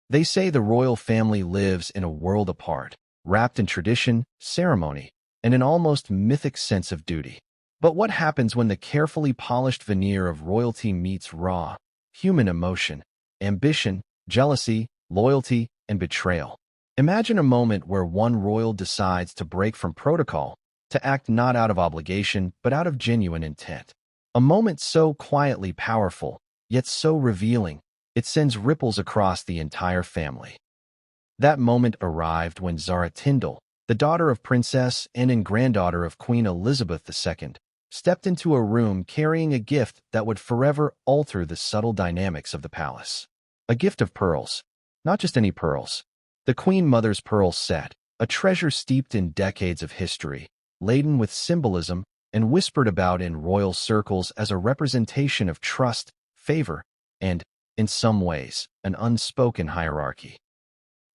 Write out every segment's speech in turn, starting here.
They say the royal family lives in a world apart, wrapped in tradition, ceremony, and an almost mythic sense of duty. But what happens when the carefully polished veneer of royalty meets raw, human emotion, ambition, jealousy, loyalty, and betrayal? Imagine a moment where one royal decides to break from protocol, to act not out of obligation but out of genuine intent. A moment so quietly powerful, yet so revealing, it sends ripples across the entire family. That moment arrived when Zara Tindall, the daughter of Princess and granddaughter of Queen Elizabeth II, stepped into a room carrying a gift that would forever alter the subtle dynamics of the palace. A gift of pearls. Not just any pearls. The Queen Mother's pearl set, a treasure steeped in decades of history, laden with symbolism and whispered about in royal circles as a representation of trust, favor, and, in some ways, an unspoken hierarchy.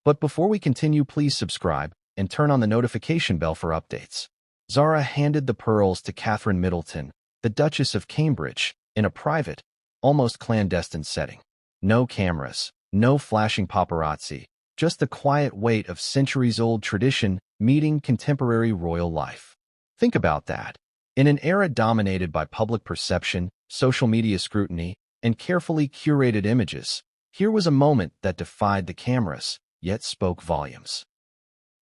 But before we continue, please subscribe and turn on the notification bell for updates. Zara handed the pearls to Catherine Middleton, the Duchess of Cambridge, in a private, almost clandestine setting. No cameras, no flashing paparazzi, just the quiet weight of centuries-old tradition meeting contemporary royal life. Think about that. In an era dominated by public perception, social media scrutiny, and carefully curated images, here was a moment that defied the cameras, yet spoke volumes.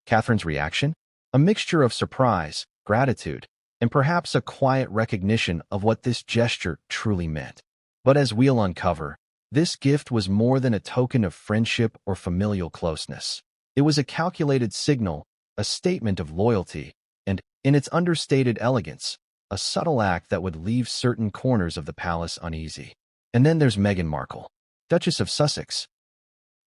Catherine's reaction? A mixture of surprise, gratitude, and perhaps a quiet recognition of what this gesture truly meant. But as we'll uncover, this gift was more than a token of friendship or familial closeness. It was a calculated signal, a statement of loyalty, and, in its understated elegance, a subtle act that would leave certain corners of the palace uneasy. And then there's Meghan Markle, Duchess of Sussex,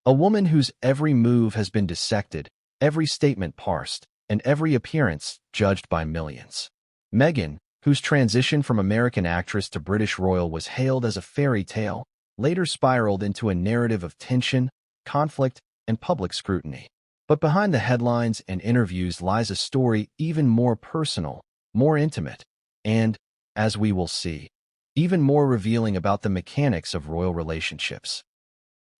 a woman whose every move has been dissected, every statement parsed, and every appearance judged by millions. Meghan, whose transition from American actress to British royal was hailed as a fairy tale, later spiraled into a narrative of tension, conflict, and public scrutiny. But behind the headlines and interviews lies a story even more personal, more intimate, and, as we will see, even more revealing about the mechanics of royal relationships.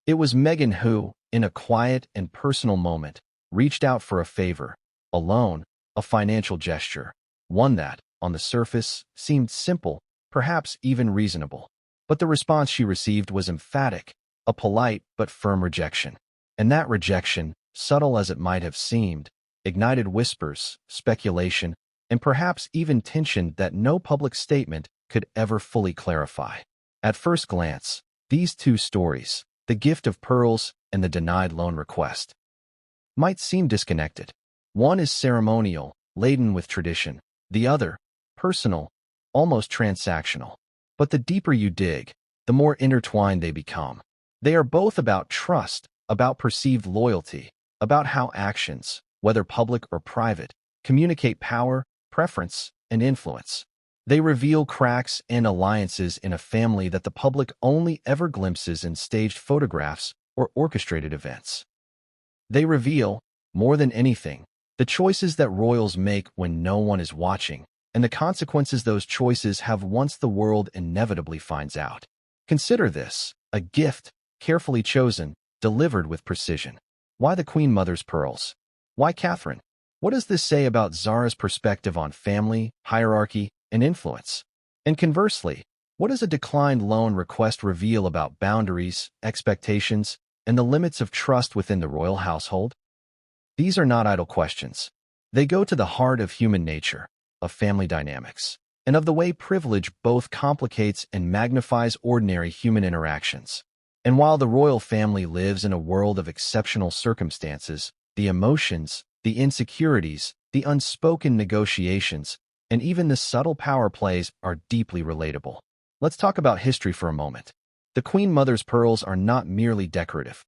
It was Meghan who, in a quiet and personal moment, reached out for a favor, a loan, a financial gesture, one that, on the surface, seemed simple, perhaps even reasonable. But the response she received was emphatic, a polite but firm rejection. And that rejection, subtle as it might have seemed, ignited whispers, speculation, and perhaps even tension that no public statement could ever fully clarify. At first glance, these two stories, the gift of pearls and the denied loan request, might seem disconnected. One is ceremonial, laden with tradition. The other, personal, almost transactional. But the deeper you dig, the more intertwined they become. They are both about trust, about perceived loyalty, about how actions, whether public or private, communicate power, preference, and influence. They reveal cracks and alliances in a family that the public only ever glimpses in staged photographs or orchestrated events. They reveal, more than anything, the choices that royals make when no one is watching, and the consequences those choices have once the world inevitably finds out. Consider this, a gift, carefully chosen, delivered with precision. Why the Queen Mother's pearls? Why Catherine? What does this say about Zara's perspective on family, hierarchy, and influence? And conversely, what does a declined loan request reveal about boundaries, expectations, and the limits of trust within the royal household? These are not idle questions. They go to the heart of human nature, of family dynamics, and of the way privilege both complicates and magnifies ordinary human interactions. And while the royal family lives in a world of exceptional circumstances, the emotions, the insecurities, the unspoken negotiations, and even the subtle power plays are deeply relatable. Let's talk about history for a moment. The Queen Mother's pearls are not merely decorative.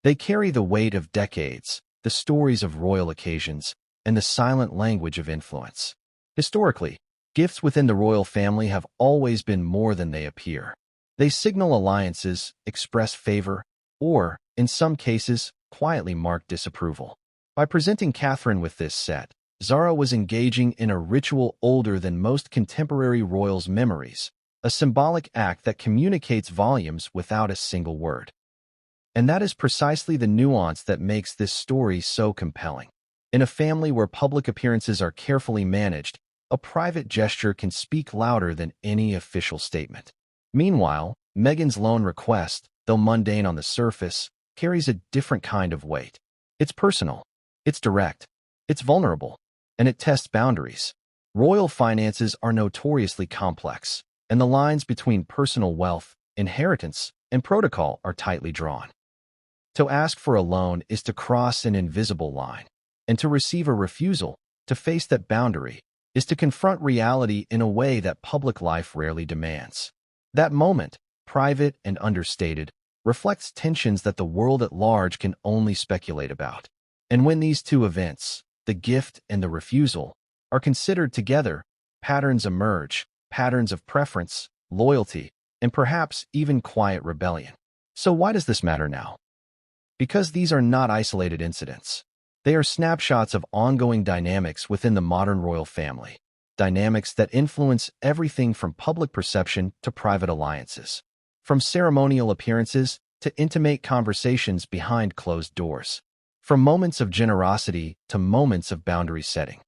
They carry the weight of decades, the stories of royal occasions, and the silent language of influence. Historically, gifts within the royal family have always been more than they appear. They signal alliances, express favor, or, in some cases, quietly mark disapproval. By presenting Catherine with this set, Zara was engaging in a ritual older than most contemporary royals' memories, a symbolic act that communicates volumes without a single word. And that is precisely the nuance that makes this story so compelling. In a family where public appearances are carefully managed, a private gesture can speak louder than any official statement. Meanwhile, Meghan's loan request, though mundane on the surface, carries a different kind of weight. It's personal, it's direct, it's vulnerable, and it tests boundaries. Royal finances are notoriously complex, and the lines between personal wealth, inheritance, and protocol are tightly drawn. To ask for a loan is to cross an invisible line, and to receive a refusal, to face that boundary, is to confront reality in a way that public life rarely demands. That moment, private and understated, reflects tensions that the world at large can only speculate about. And when these two events, the gift and the refusal, are considered together, patterns emerge, patterns of preference, loyalty, and perhaps even quiet rebellion. So why does this matter now? Because these are not isolated incidents. They are snapshots of ongoing dynamics within the modern royal family, dynamics that influence everything from public perception to private alliances, from ceremonial appearances to intimate conversations behind closed doors, from moments of generosity to moments of boundary setting.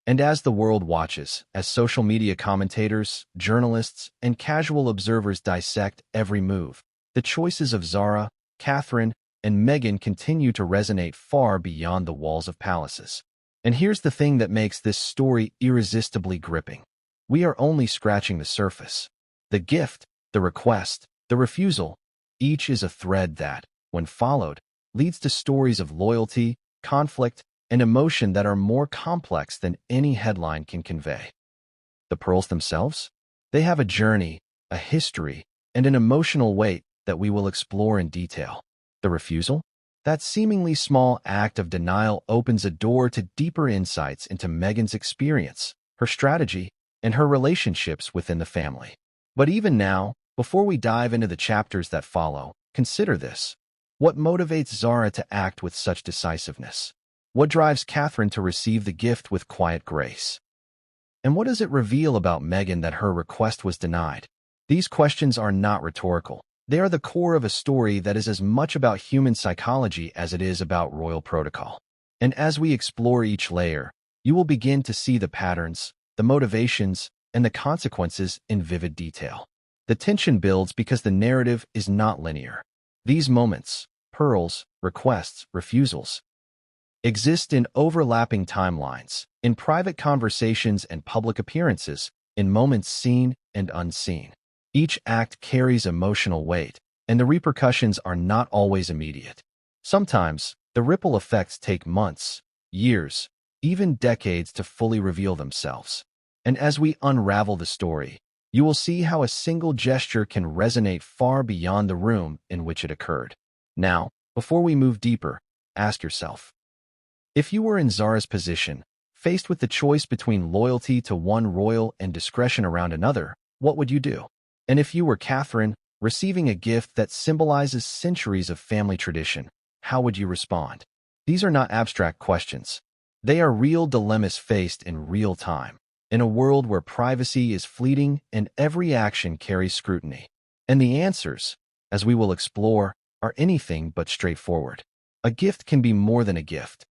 And as the world watches, as social media commentators, journalists, and casual observers dissect every move, the choices of Zara, Catherine, and Meghan continue to resonate far beyond the walls of palaces. And here's the thing that makes this story irresistibly gripping. We are only scratching the surface. The gift, the request, the refusal, each is a thread that, when followed, leads to stories of loyalty, conflict, and emotion that are more complex than any headline can convey. The pearls themselves? They have a journey, a history, and an emotional weight that we will explore in detail. The refusal? That seemingly small act of denial opens a door to deeper insights into Meghan's experience, her strategy, and her relationships within the family. But even now, before we dive into the chapters that follow, consider this. What motivates Zara to act with such decisiveness? What drives Catherine to receive the gift with quiet grace? And what does it reveal about Meghan that her request was denied? These questions are not rhetorical. They are the core of a story that is as much about human psychology as it is about royal protocol. And as we explore each layer, you will begin to see the patterns, the motivations, and the consequences in vivid detail. The tension builds because the narrative is not linear. These moments, pearls, requests, refusals, exist in overlapping timelines, in private conversations and public appearances, in moments seen and unseen. Each act carries emotional weight, and the repercussions are not always immediate. Sometimes, the ripple effects take months, years, even decades to fully reveal themselves. And as we unravel the story, you will see how a single gesture can resonate far beyond the room in which it occurred. Now, before we move deeper, ask yourself, if you were in Zara's position, faced with the choice between loyalty to one royal and discretion around another, what would you do? And if you were Catherine, receiving a gift that symbolizes centuries of family tradition, how would you respond? These are not abstract questions. They are real dilemmas faced in real time, in a world where privacy is fleeting and every action carries scrutiny. And the answers, as we will explore, are anything but straightforward. A gift can be more than a gift.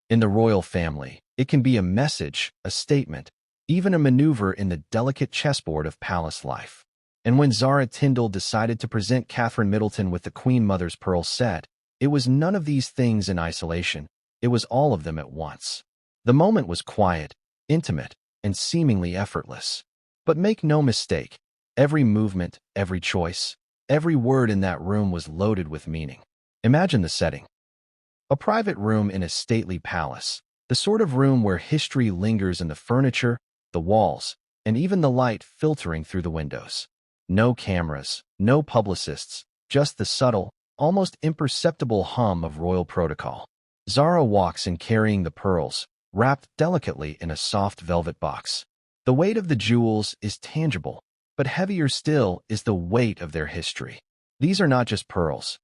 In the royal family, it can be a message, a statement, even a maneuver in the delicate chessboard of palace life. And when Zara Tindall decided to present Catherine Middleton with the Queen Mother's pearl set, it was none of these things in isolation. It was all of them at once. The moment was quiet, intimate, and seemingly effortless. But make no mistake, every movement, every choice, every word in that room was loaded with meaning. Imagine the setting. A private room in a stately palace, the sort of room where history lingers in the furniture, the walls, and even the light filtering through the windows. No cameras, no publicists, just the subtle, almost imperceptible hum of royal protocol. Zara walks in carrying the pearls, wrapped delicately in a soft velvet box. The weight of the jewels is tangible, but heavier still is the weight of their history. These are not just pearls.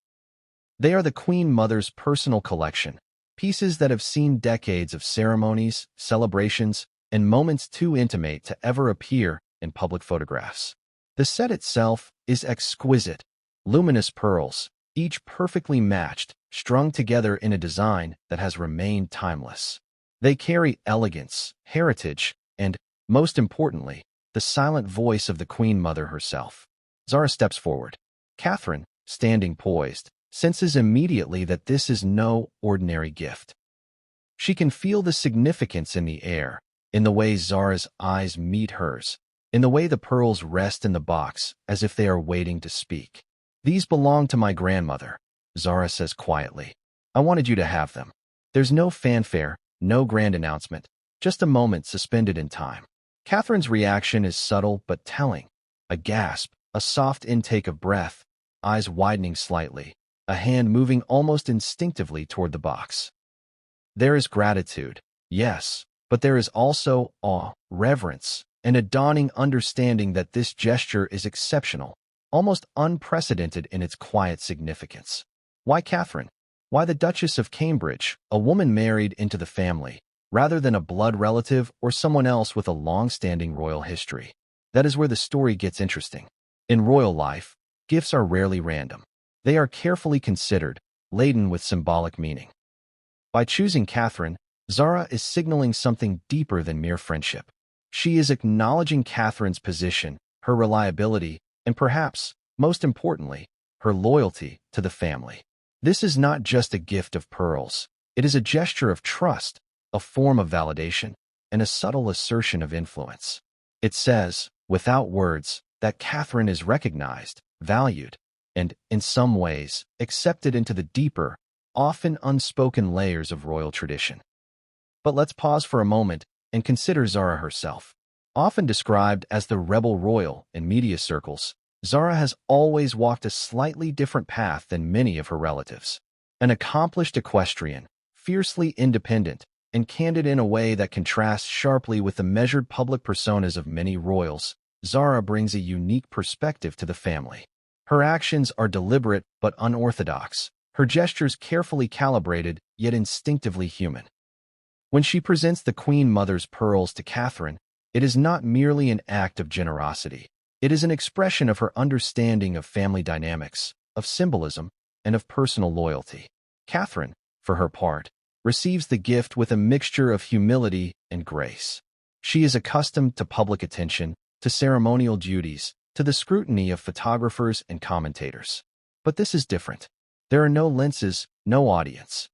They are the Queen Mother's personal collection, pieces that have seen decades of ceremonies, celebrations, and moments too intimate to ever appear in public photographs. The set itself is exquisite. Luminous pearls, each perfectly matched, strung together in a design that has remained timeless. They carry elegance, heritage, and, most importantly, the silent voice of the Queen Mother herself. Zara steps forward. Catherine, standing poised, senses immediately that this is no ordinary gift. She can feel the significance in the air, in the way Zara's eyes meet hers, in the way the pearls rest in the box as if they are waiting to speak. "These belong to my grandmother," Zara says quietly. "I wanted you to have them." There's no fanfare, no grand announcement, just a moment suspended in time. Catherine's reaction is subtle but telling. A gasp, a soft intake of breath, eyes widening slightly, a hand moving almost instinctively toward the box. There is gratitude, yes, but there is also awe, reverence, and a dawning understanding that this gesture is exceptional, almost unprecedented in its quiet significance. Why Catherine? Why the Duchess of Cambridge, a woman married into the family, rather than a blood relative or someone else with a long-standing royal history? That is where the story gets interesting. In royal life, gifts are rarely random. They are carefully considered, laden with symbolic meaning. By choosing Catherine, Zara is signaling something deeper than mere friendship. She is acknowledging Catherine's position, her reliability, and perhaps, most importantly, her loyalty to the family. This is not just a gift of pearls. It is a gesture of trust, a form of validation, and a subtle assertion of influence. It says, without words, that Catherine is recognized, valued, and, in some ways, accepted into the deeper, often unspoken layers of royal tradition. But let's pause for a moment and consider Zara herself. Often described as the rebel royal in media circles, Zara has always walked a slightly different path than many of her relatives. An accomplished equestrian, fiercely independent, and candid in a way that contrasts sharply with the measured public personas of many royals, Zara brings a unique perspective to the family. Her actions are deliberate but unorthodox, her gestures carefully calibrated yet instinctively human. When she presents the Queen Mother's pearls to Catherine, it is not merely an act of generosity. It is an expression of her understanding of family dynamics, of symbolism, and of personal loyalty. Catherine, for her part, receives the gift with a mixture of humility and grace. She is accustomed to public attention, to ceremonial duties, to the scrutiny of photographers and commentators. But this is different. There are no lenses, no audience.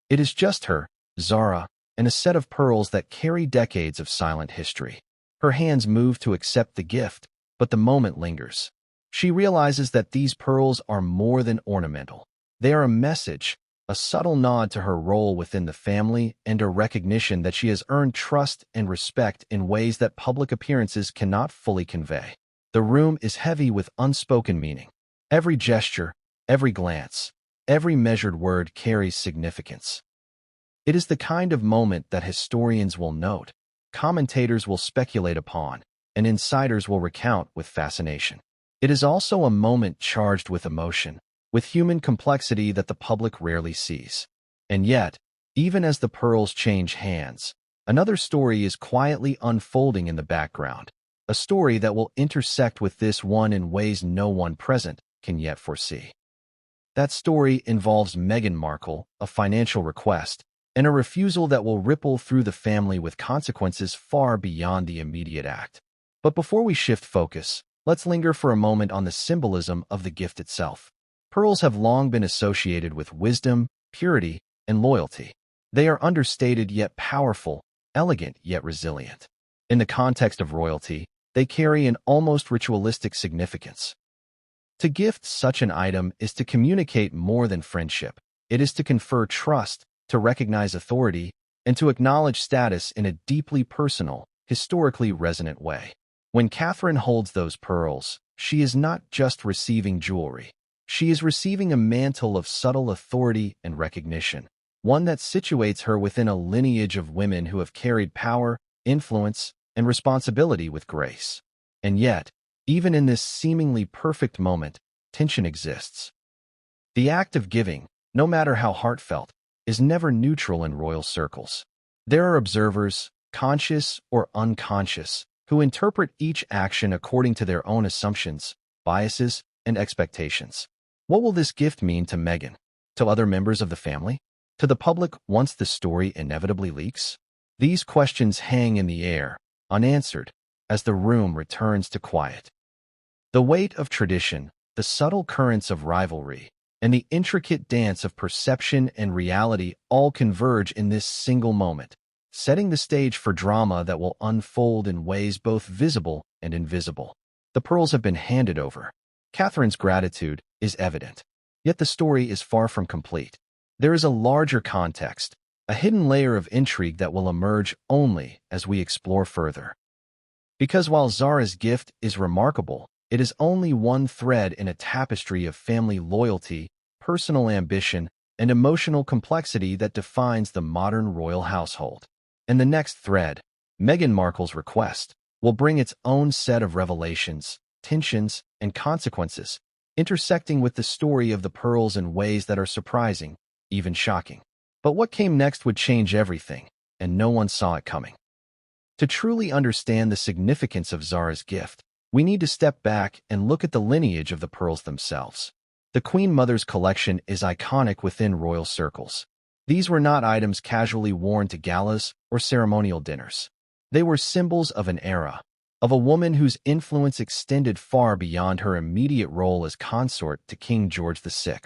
It is just her, Zara, and a set of pearls that carry decades of silent history. Her hands move to accept the gift, but the moment lingers. She realizes that these pearls are more than ornamental. They are a message, a subtle nod to her role within the family and a recognition that she has earned trust and respect in ways that public appearances cannot fully convey. The room is heavy with unspoken meaning. Every gesture, every glance, every measured word carries significance. It is the kind of moment that historians will note, commentators will speculate upon, and insiders will recount with fascination. It is also a moment charged with emotion, with human complexity that the public rarely sees. And yet, even as the pearls change hands, another story is quietly unfolding in the background, a story that will intersect with this one in ways no one present can yet foresee. That story involves Meghan Markle, a financial request, and a refusal that will ripple through the family with consequences far beyond the immediate act. But before we shift focus, let's linger for a moment on the symbolism of the gift itself. Pearls have long been associated with wisdom, purity, and loyalty. They are understated yet powerful, elegant yet resilient. In the context of royalty, they carry an almost ritualistic significance. To gift such an item is to communicate more than friendship. It is to confer trust, to recognize authority, and to acknowledge status in a deeply personal, historically resonant way. When Catherine holds those pearls, she is not just receiving jewelry. She is receiving a mantle of subtle authority and recognition, one that situates her within a lineage of women who have carried power, influence, and responsibility with grace. And yet, even in this seemingly perfect moment, tension exists. The act of giving, no matter how heartfelt, is never neutral in royal circles. There are observers, conscious or unconscious, who interpret each action according to their own assumptions, biases, and expectations. What will this gift mean to Meghan? To other members of the family? To the public once the story inevitably leaks? These questions hang in the air, unanswered, as the room returns to quiet. The weight of tradition, the subtle currents of rivalry, and the intricate dance of perception and reality all converge in this single moment, setting the stage for drama that will unfold in ways both visible and invisible. The pearls have been handed over. Catherine's gratitude is evident. Yet the story is far from complete. There is a larger context, a hidden layer of intrigue that will emerge only as we explore further. Because while Zara's gift is remarkable, it is only one thread in a tapestry of family loyalty, personal ambition, and emotional complexity that defines the modern royal household. And the next thread, Meghan Markle's request, will bring its own set of revelations, tensions, and consequences, intersecting with the story of the pearls in ways that are surprising, even shocking. But what came next would change everything, and no one saw it coming. To truly understand the significance of Zara's gift, we need to step back and look at the lineage of the pearls themselves. The Queen Mother's collection is iconic within royal circles. These were not items casually worn to galas or ceremonial dinners. They were symbols of an era, of a woman whose influence extended far beyond her immediate role as consort to King George VI.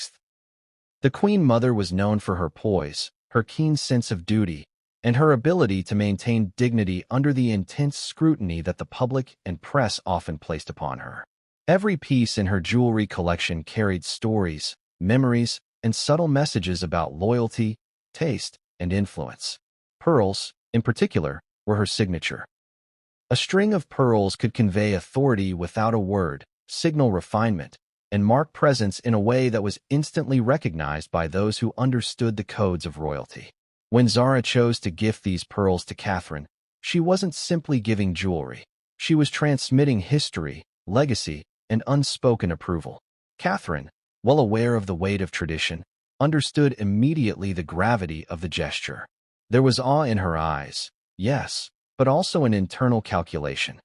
The Queen Mother was known for her poise, her keen sense of duty, and her ability to maintain dignity under the intense scrutiny that the public and press often placed upon her. Every piece in her jewelry collection carried stories, memories, and subtle messages about loyalty, taste, and influence. Pearls, in particular, were her signature. A string of pearls could convey authority without a word, signal refinement, and mark presence in a way that was instantly recognized by those who understood the codes of royalty. When Zara chose to gift these pearls to Catherine, she wasn't simply giving jewelry. She was transmitting history, legacy, and unspoken approval. Catherine, well aware of the weight of tradition, understood immediately the gravity of the gesture. There was awe in her eyes, yes, but also an internal calculation.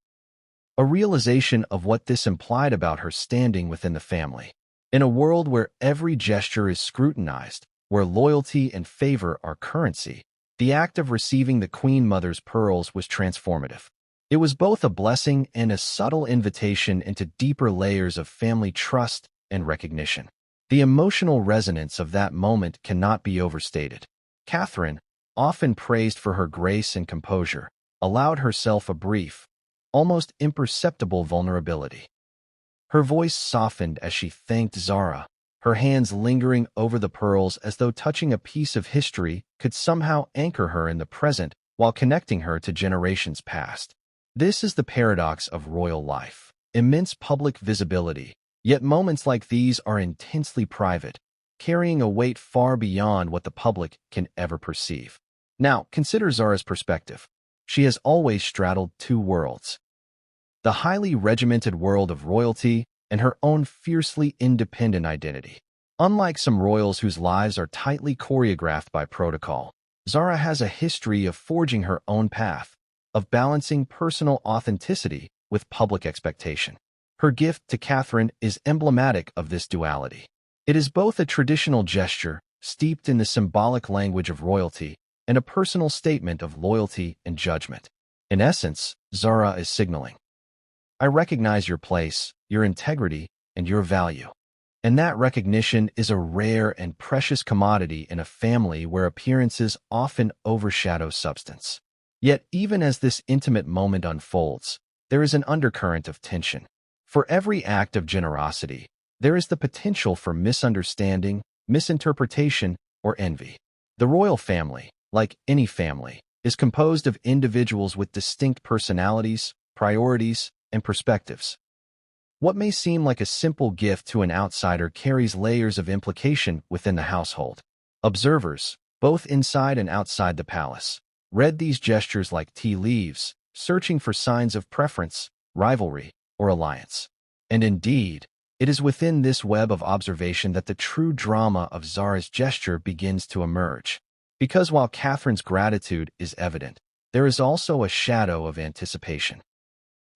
A realization of what this implied about her standing within the family. In a world where every gesture is scrutinized, where loyalty and favor are currency, the act of receiving the Queen Mother's pearls was transformative. It was both a blessing and a subtle invitation into deeper layers of family trust and recognition. The emotional resonance of that moment cannot be overstated. Catherine, often praised for her grace and composure, allowed herself a brief, almost imperceptible vulnerability. Her voice softened as she thanked Zara, her hands lingering over the pearls as though touching a piece of history could somehow anchor her in the present while connecting her to generations past. This is the paradox of royal life. Immense public visibility, yet moments like these are intensely private, carrying a weight far beyond what the public can ever perceive. Now, consider Zara's perspective. She has always straddled two worlds: the highly regimented world of royalty and her own fiercely independent identity. Unlike some royals whose lives are tightly choreographed by protocol, Zara has a history of forging her own path, of balancing personal authenticity with public expectation. Her gift to Catherine is emblematic of this duality. It is both a traditional gesture, steeped in the symbolic language of royalty, and a personal statement of loyalty and judgment. In essence, Zara is signaling, "I recognize your place, your integrity, and your value." And that recognition is a rare and precious commodity in a family where appearances often overshadow substance. Yet even as this intimate moment unfolds, there is an undercurrent of tension. For every act of generosity, there is the potential for misunderstanding, misinterpretation, or envy. The royal family, like any family, is composed of individuals with distinct personalities, priorities, and perspectives. What may seem like a simple gift to an outsider carries layers of implication within the household. Observers, both inside and outside the palace, read these gestures like tea leaves, searching for signs of preference, rivalry, or alliance. And indeed, it is within this web of observation that the true drama of Zara's gesture begins to emerge. Because while Catherine's gratitude is evident, there is also a shadow of anticipation.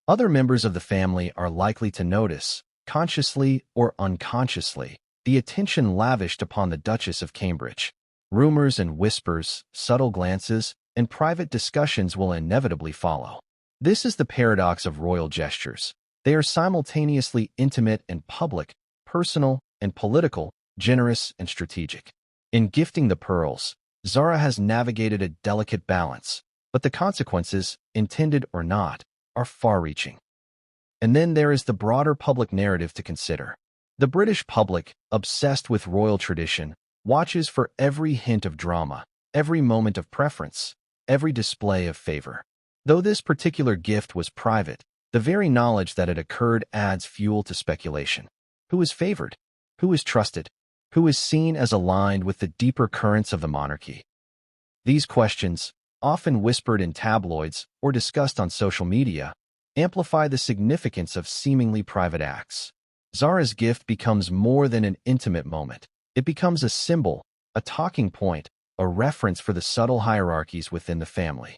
Other members of the family are likely to notice, consciously or unconsciously, the attention lavished upon the Duchess of Cambridge. Rumors and whispers, subtle glances, and private discussions will inevitably follow. This is the paradox of royal gestures. They are simultaneously intimate and public, personal and political, generous and strategic. In gifting the pearls, Zara has navigated a delicate balance, but the consequences, intended or not, are far-reaching. And then there is the broader public narrative to consider. The British public, obsessed with royal tradition, watches for every hint of drama, every moment of preference, every display of favor. Though this particular gift was private, the very knowledge that it occurred adds fuel to speculation. Who is favored? Who is trusted? Who is seen as aligned with the deeper currents of the monarchy? These questions, often whispered in tabloids or discussed on social media, amplify the significance of seemingly private acts. Zara's gift becomes more than an intimate moment. It becomes a symbol, a talking point, a reference for the subtle hierarchies within the family.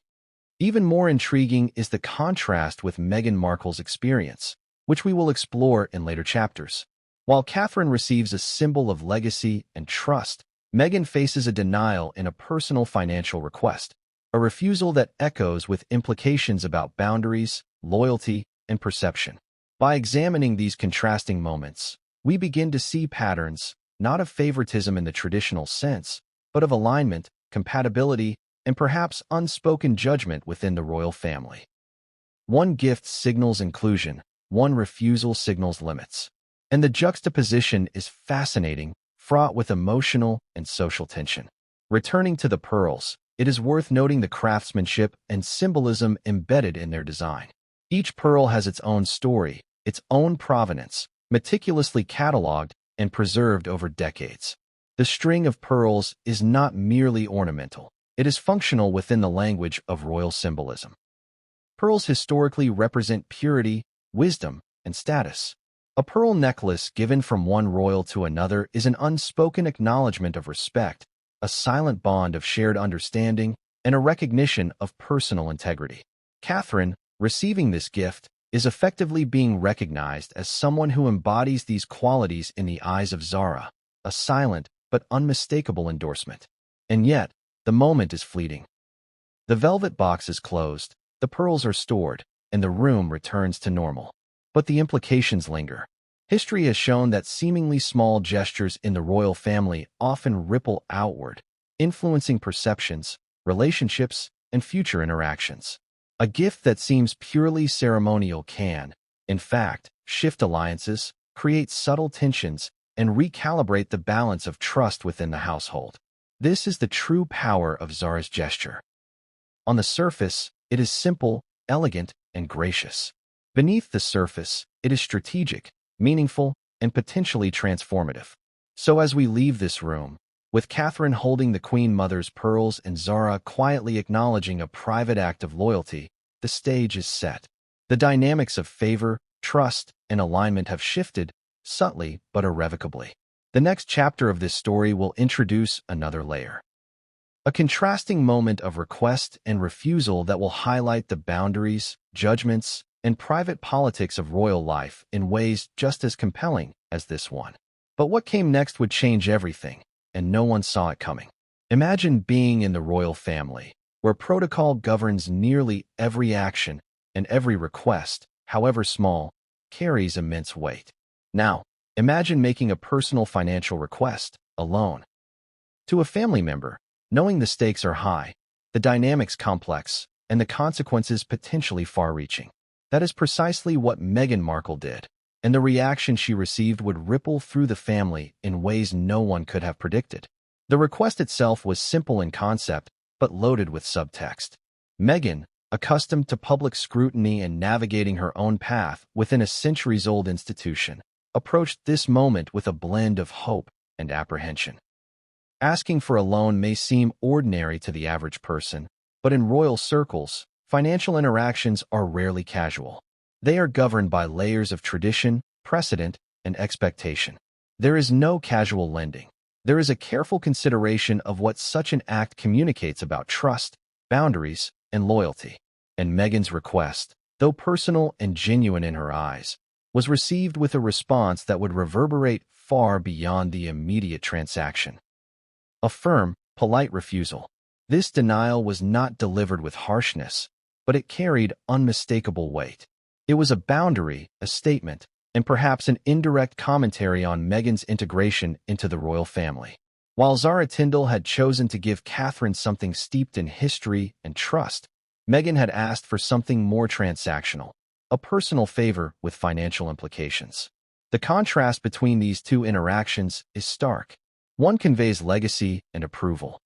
Even more intriguing is the contrast with Meghan Markle's experience, which we will explore in later chapters. While Catherine receives a symbol of legacy and trust, Meghan faces a denial in a personal financial request, a refusal that echoes with implications about boundaries, loyalty, and perception. By examining these contrasting moments, we begin to see patterns, not of favoritism in the traditional sense, but of alignment, compatibility, and perhaps unspoken judgment within the royal family. One gift signals inclusion, one refusal signals limits. And the juxtaposition is fascinating, fraught with emotional and social tension. Returning to the pearls, it is worth noting the craftsmanship and symbolism embedded in their design. Each pearl has its own story, its own provenance, meticulously cataloged and preserved over decades. The string of pearls is not merely ornamental. It is functional within the language of royal symbolism. Pearls historically represent purity, wisdom, and status. A pearl necklace given from one royal to another is an unspoken acknowledgement of respect, a silent bond of shared understanding, and a recognition of personal integrity. Catherine, receiving this gift, is effectively being recognized as someone who embodies these qualities in the eyes of Zara, a silent but unmistakable endorsement. And yet, the moment is fleeting. The velvet box is closed, the pearls are stored, and the room returns to normal. But the implications linger. History has shown that seemingly small gestures in the royal family often ripple outward, influencing perceptions, relationships, and future interactions. A gift that seems purely ceremonial can, in fact, shift alliances, create subtle tensions, and recalibrate the balance of trust within the household. This is the true power of Zara's gesture. On the surface, it is simple, elegant, and gracious. Beneath the surface, it is strategic, meaningful, and potentially transformative. So as we leave this room, with Catherine holding the Queen Mother's pearls and Zara quietly acknowledging a private act of loyalty, the stage is set. The dynamics of favor, trust, and alignment have shifted, subtly but irrevocably. The next chapter of this story will introduce another layer. A contrasting moment of request and refusal that will highlight the boundaries, judgments, and private politics of royal life in ways just as compelling as this one. But what came next would change everything, and no one saw it coming. Imagine being in the royal family, where protocol governs nearly every action and every request, however small, carries immense weight. Now, imagine making a personal financial request, alone. To a family member, knowing the stakes are high, the dynamics complex, and the consequences potentially far-reaching. That is precisely what Meghan Markle did, and the reaction she received would ripple through the family in ways no one could have predicted. The request itself was simple in concept, but loaded with subtext. Meghan, accustomed to public scrutiny and navigating her own path within a centuries-old institution, approached this moment with a blend of hope and apprehension. Asking for a loan may seem ordinary to the average person, but in royal circles, financial interactions are rarely casual. They are governed by layers of tradition, precedent, and expectation. There is no casual lending. There is a careful consideration of what such an act communicates about trust, boundaries, and loyalty. And Meghan's request, though personal and genuine in her eyes, was received with a response that would reverberate far beyond the immediate transaction. A firm, polite refusal. This denial was not delivered with harshness, but it carried unmistakable weight. It was a boundary, a statement, and perhaps an indirect commentary on Meghan's integration into the royal family. While Zara Tindall had chosen to give Catherine something steeped in history and trust, Meghan had asked for something more transactional, a personal favor with financial implications. The contrast between these two interactions is stark. One conveys legacy and approval.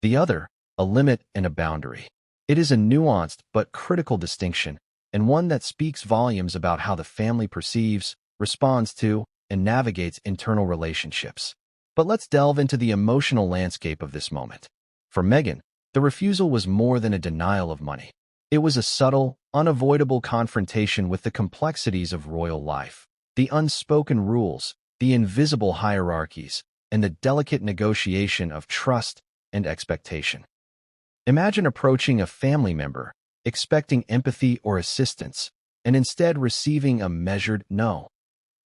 The other, a limit and a boundary. It is a nuanced but critical distinction, and one that speaks volumes about how the family perceives, responds to, and navigates internal relationships. But let's delve into the emotional landscape of this moment. For Meghan, the refusal was more than a denial of money. It was a subtle, unavoidable confrontation with the complexities of royal life, the unspoken rules, the invisible hierarchies, and the delicate negotiation of trust and expectation. Imagine approaching a family member, expecting empathy or assistance, and instead receiving a measured no.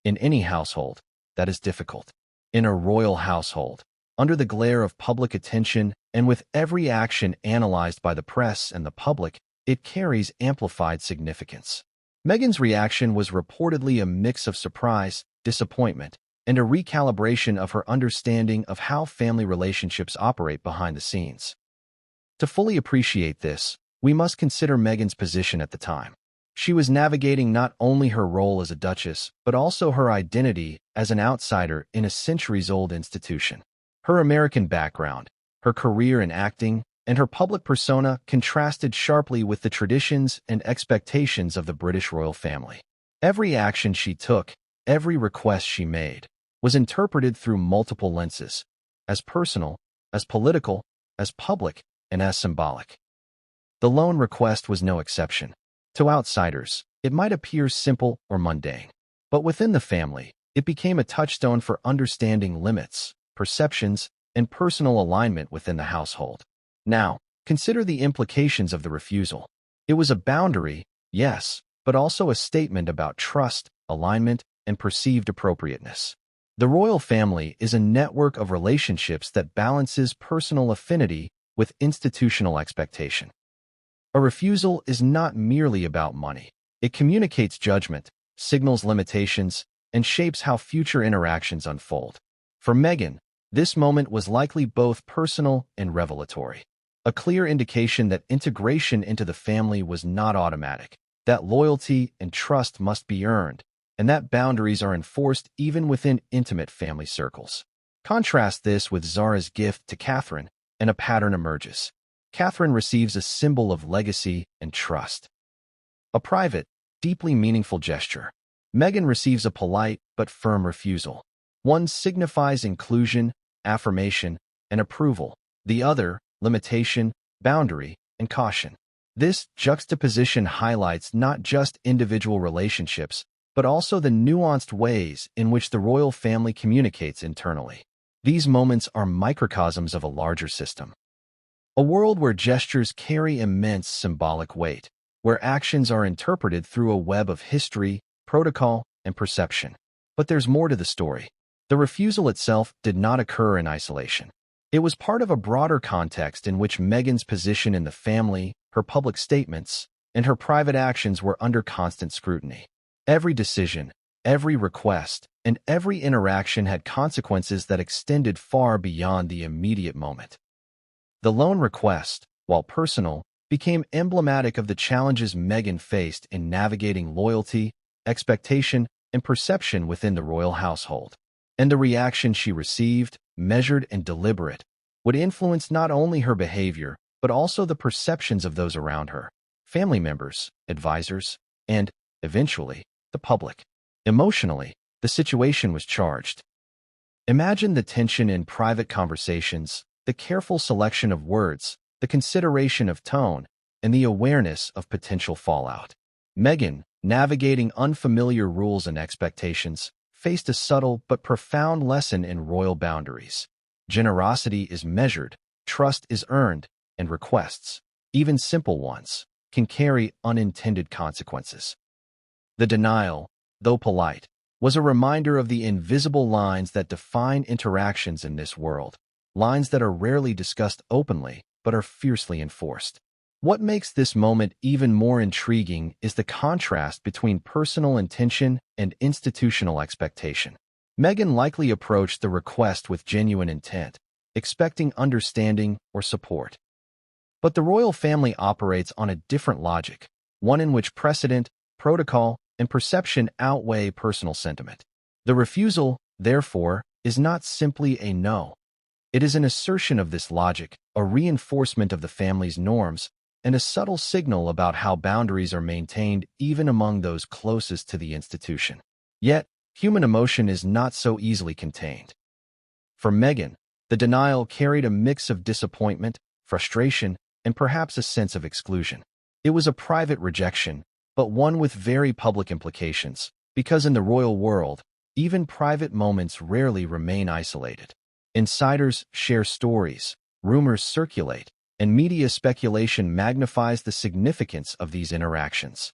In any household, that is difficult. In a royal household, under the glare of public attention and with every action analyzed by the press and the public, it carries amplified significance. Meghan's reaction was reportedly a mix of surprise, disappointment, and a recalibration of her understanding of how family relationships operate behind the scenes. To fully appreciate this, we must consider Meghan's position at the time. She was navigating not only her role as a duchess, but also her identity as an outsider in a centuries-old institution. Her American background, her career in acting, and her public persona contrasted sharply with the traditions and expectations of the British royal family. Every action she took, every request she made, was interpreted through multiple lenses, as personal, as political, as public, and as symbolic. The loan request was no exception. To outsiders, it might appear simple or mundane, but within the family, it became a touchstone for understanding limits, perceptions, and personal alignment within the household. Now, consider the implications of the refusal. It was a boundary, yes, but also a statement about trust, alignment, and perceived appropriateness. The royal family is a network of relationships that balances personal affinity with institutional expectation. A refusal is not merely about money. It communicates judgment, signals limitations, and shapes how future interactions unfold. For Meghan, this moment was likely both personal and revelatory. A clear indication that integration into the family was not automatic, that loyalty and trust must be earned, and that boundaries are enforced even within intimate family circles. Contrast this with Zara's gift to Catherine, and a pattern emerges. Catherine receives a symbol of legacy and trust. A private, deeply meaningful gesture. Meghan receives a polite but firm refusal. One signifies inclusion, affirmation, and approval. The other, limitation, boundary, and caution. This juxtaposition highlights not just individual relationships, but also the nuanced ways in which the royal family communicates internally. These moments are microcosms of a larger system. A world where gestures carry immense symbolic weight, where actions are interpreted through a web of history, protocol, and perception. But there's more to the story. The refusal itself did not occur in isolation. It was part of a broader context in which Meghan's position in the family, her public statements, and her private actions were under constant scrutiny. Every decision, every request, and every interaction had consequences that extended far beyond the immediate moment. The loan request, while personal, became emblematic of the challenges Meghan faced in navigating loyalty, expectation, and perception within the royal household. And the reaction she received, measured and deliberate, would influence not only her behavior, but also the perceptions of those around her, family members, advisors, and, eventually, the public. Emotionally, the situation was charged. Imagine the tension in private conversations, the careful selection of words, the consideration of tone, and the awareness of potential fallout. Meghan, navigating unfamiliar rules and expectations, faced a subtle but profound lesson in royal boundaries. Generosity is measured, trust is earned, and requests, even simple ones, can carry unintended consequences. The denial, though polite, was a reminder of the invisible lines that define interactions in this world, lines that are rarely discussed openly but are fiercely enforced. What makes this moment even more intriguing is the contrast between personal intention and institutional expectation. Meghan likely approached the request with genuine intent, expecting understanding or support. But the royal family operates on a different logic, one in which precedent, protocol, and perception outweigh personal sentiment. The refusal, therefore, is not simply a no. It is an assertion of this logic, a reinforcement of the family's norms, and a subtle signal about how boundaries are maintained even among those closest to the institution. Yet, human emotion is not so easily contained. For Meghan, the denial carried a mix of disappointment, frustration, and perhaps a sense of exclusion. It was a private rejection, but one with very public implications, because in the royal world, even private moments rarely remain isolated. Insiders share stories, rumors circulate, and media speculation magnifies the significance of these interactions.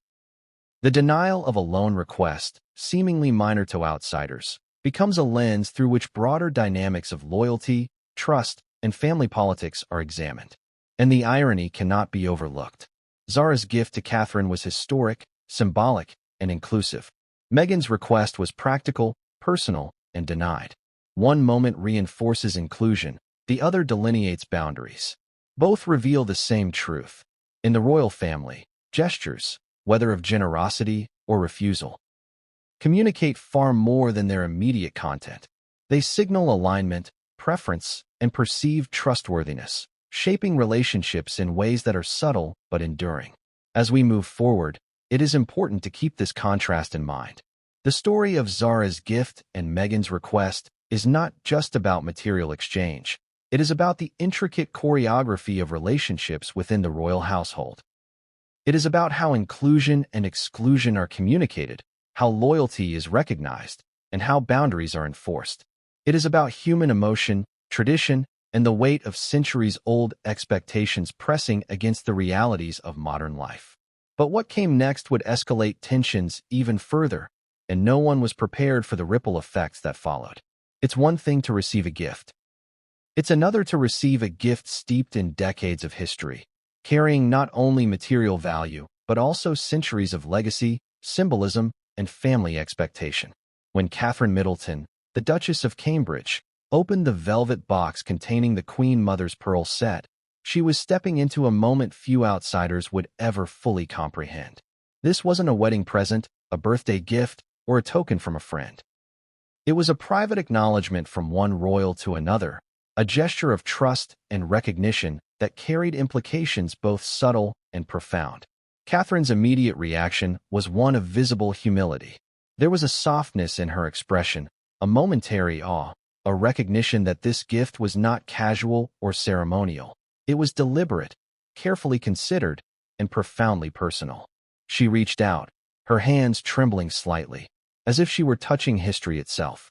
The denial of a loan request, seemingly minor to outsiders, becomes a lens through which broader dynamics of loyalty, trust, and family politics are examined. And the irony cannot be overlooked. Zara's gift to Catherine was historic, symbolic, and inclusive. Meghan's request was practical, personal, and denied. One moment reinforces inclusion, the other delineates boundaries. Both reveal the same truth. In the royal family, gestures, whether of generosity or refusal, communicate far more than their immediate content. They signal alignment, preference, and perceived trustworthiness, shaping relationships in ways that are subtle but enduring. As we move forward, it is important to keep this contrast in mind. The story of Zara's gift and Meghan's request is not just about material exchange. It is about the intricate choreography of relationships within the royal household. It is about how inclusion and exclusion are communicated, how loyalty is recognized, and how boundaries are enforced. It is about human emotion, tradition, and the weight of centuries-old expectations pressing against the realities of modern life. But what came next would escalate tensions even further, and no one was prepared for the ripple effects that followed. It's one thing to receive a gift. It's another to receive a gift steeped in decades of history, carrying not only material value, but also centuries of legacy, symbolism, and family expectation. When Catherine Middleton, the Duchess of Cambridge, opened the velvet box containing the Queen Mother's pearl set, she was stepping into a moment few outsiders would ever fully comprehend. This wasn't a wedding present, a birthday gift, or a token from a friend. It was a private acknowledgement from one royal to another, a gesture of trust and recognition that carried implications both subtle and profound. Catherine's immediate reaction was one of visible humility. There was a softness in her expression, a momentary awe, a recognition that this gift was not casual or ceremonial. It was deliberate, carefully considered, and profoundly personal. She reached out, her hands trembling slightly, as if she were touching history itself.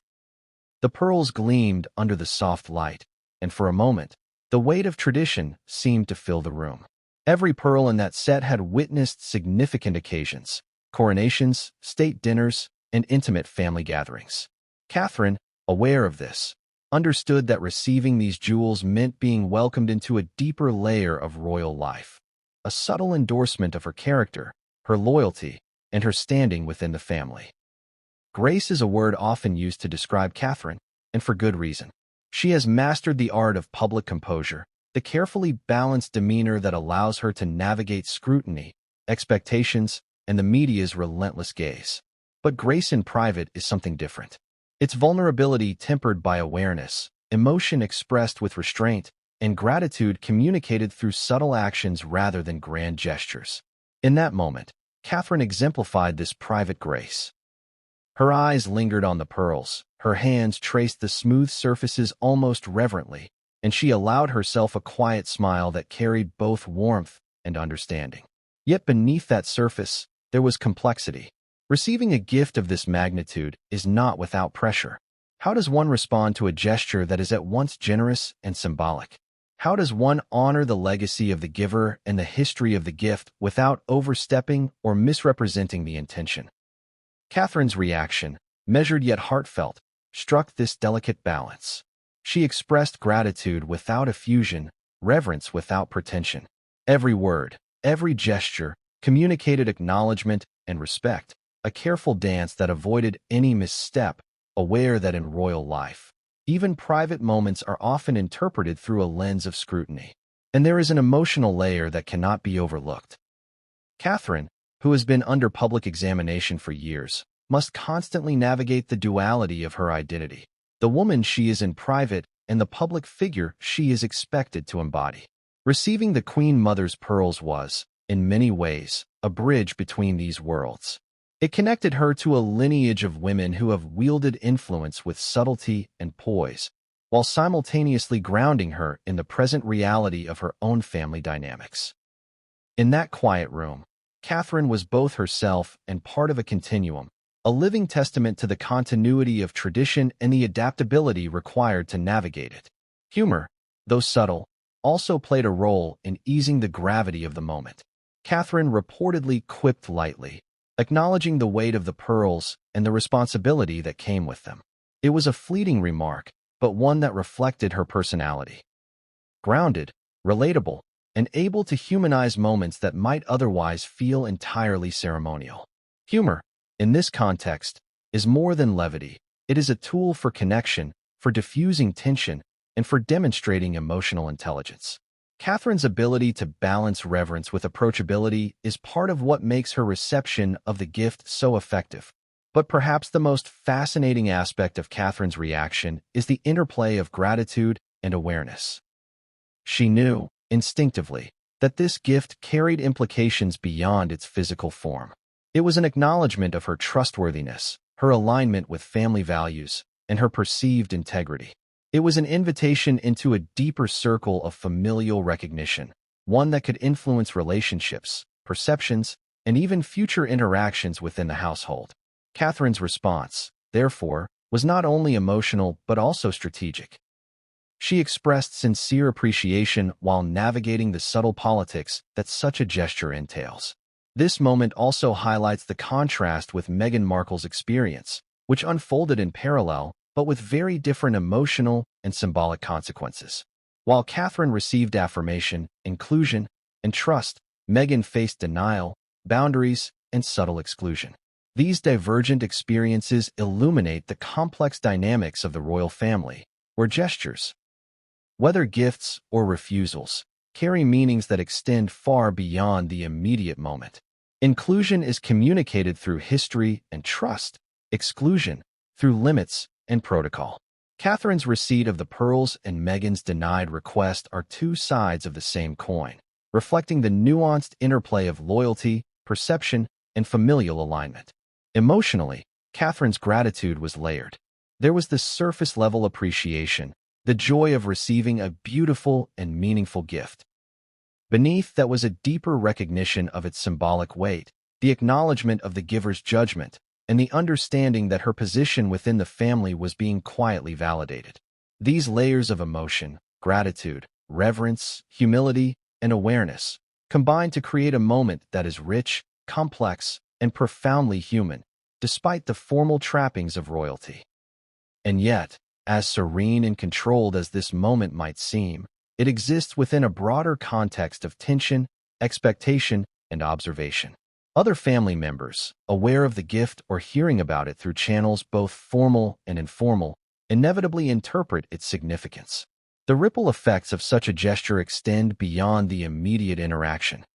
The pearls gleamed under the soft light, and for a moment, the weight of tradition seemed to fill the room. Every pearl in that set had witnessed significant occasions, coronations, state dinners, and intimate family gatherings. Catherine, aware of this, understood that receiving these jewels meant being welcomed into a deeper layer of royal life, a subtle endorsement of her character, her loyalty, and her standing within the family. Grace is a word often used to describe Catherine, and for good reason. She has mastered the art of public composure, the carefully balanced demeanor that allows her to navigate scrutiny, expectations, and the media's relentless gaze. But grace in private is something different. It's vulnerability tempered by awareness, emotion expressed with restraint, and gratitude communicated through subtle actions rather than grand gestures. In that moment, Catherine exemplified this private grace. Her eyes lingered on the pearls, her hands traced the smooth surfaces almost reverently, and she allowed herself a quiet smile that carried both warmth and understanding. Yet beneath that surface, there was complexity. Receiving a gift of this magnitude is not without pressure. How does one respond to a gesture that is at once generous and symbolic? How does one honor the legacy of the giver and the history of the gift without overstepping or misrepresenting the intention? Catherine's reaction, measured yet heartfelt, struck this delicate balance. She expressed gratitude without effusion, reverence without pretension. Every word, every gesture, communicated acknowledgement and respect, a careful dance that avoided any misstep, aware that in royal life, even private moments are often interpreted through a lens of scrutiny. And there is an emotional layer that cannot be overlooked. Catherine, who has been under public examination for years, must constantly navigate the duality of her identity, the woman she is in private and the public figure she is expected to embody. Receiving the Queen Mother's pearls was, in many ways, a bridge between these worlds. It connected her to a lineage of women who have wielded influence with subtlety and poise, while simultaneously grounding her in the present reality of her own family dynamics. In that quiet room, Catherine was both herself and part of a continuum, a living testament to the continuity of tradition and the adaptability required to navigate it. Humor, though subtle, also played a role in easing the gravity of the moment. Catherine reportedly quipped lightly, acknowledging the weight of the pearls and the responsibility that came with them. It was a fleeting remark, but one that reflected her personality. Grounded, relatable, and able to humanize moments that might otherwise feel entirely ceremonial. Humor, in this context, is more than levity. It is a tool for connection, for diffusing tension, and for demonstrating emotional intelligence. Catherine's ability to balance reverence with approachability is part of what makes her reception of the gift so effective. But perhaps the most fascinating aspect of Catherine's reaction is the interplay of gratitude and awareness. She knew, instinctively, that this gift carried implications beyond its physical form. It was an acknowledgement of her trustworthiness, her alignment with family values, and her perceived integrity. It was an invitation into a deeper circle of familial recognition, one that could influence relationships, perceptions, and even future interactions within the household. Catherine's response, therefore, was not only emotional but also strategic. She expressed sincere appreciation while navigating the subtle politics that such a gesture entails. This moment also highlights the contrast with Meghan Markle's experience, which unfolded in parallel but with very different emotional and symbolic consequences. While Catherine received affirmation, inclusion, and trust, Meghan faced denial, boundaries, and subtle exclusion. These divergent experiences illuminate the complex dynamics of the royal family, where gestures, whether gifts or refusals, carry meanings that extend far beyond the immediate moment. Inclusion is communicated through history and trust, exclusion through limits and protocol. Catherine's receipt of the pearls and Meghan's denied request are two sides of the same coin, reflecting the nuanced interplay of loyalty, perception, and familial alignment. Emotionally, Catherine's gratitude was layered. There was the surface-level appreciation, the joy of receiving a beautiful and meaningful gift. Beneath that was a deeper recognition of its symbolic weight, the acknowledgement of the giver's judgment, and the understanding that her position within the family was being quietly validated. These layers of emotion, gratitude, reverence, humility, and awareness combine to create a moment that is rich, complex, and profoundly human, despite the formal trappings of royalty. And yet, as serene and controlled as this moment might seem, it exists within a broader context of tension, expectation, and observation. Other family members, aware of the gift or hearing about it through channels both formal and informal, inevitably interpret its significance. The ripple effects of such a gesture extend beyond the immediate interaction.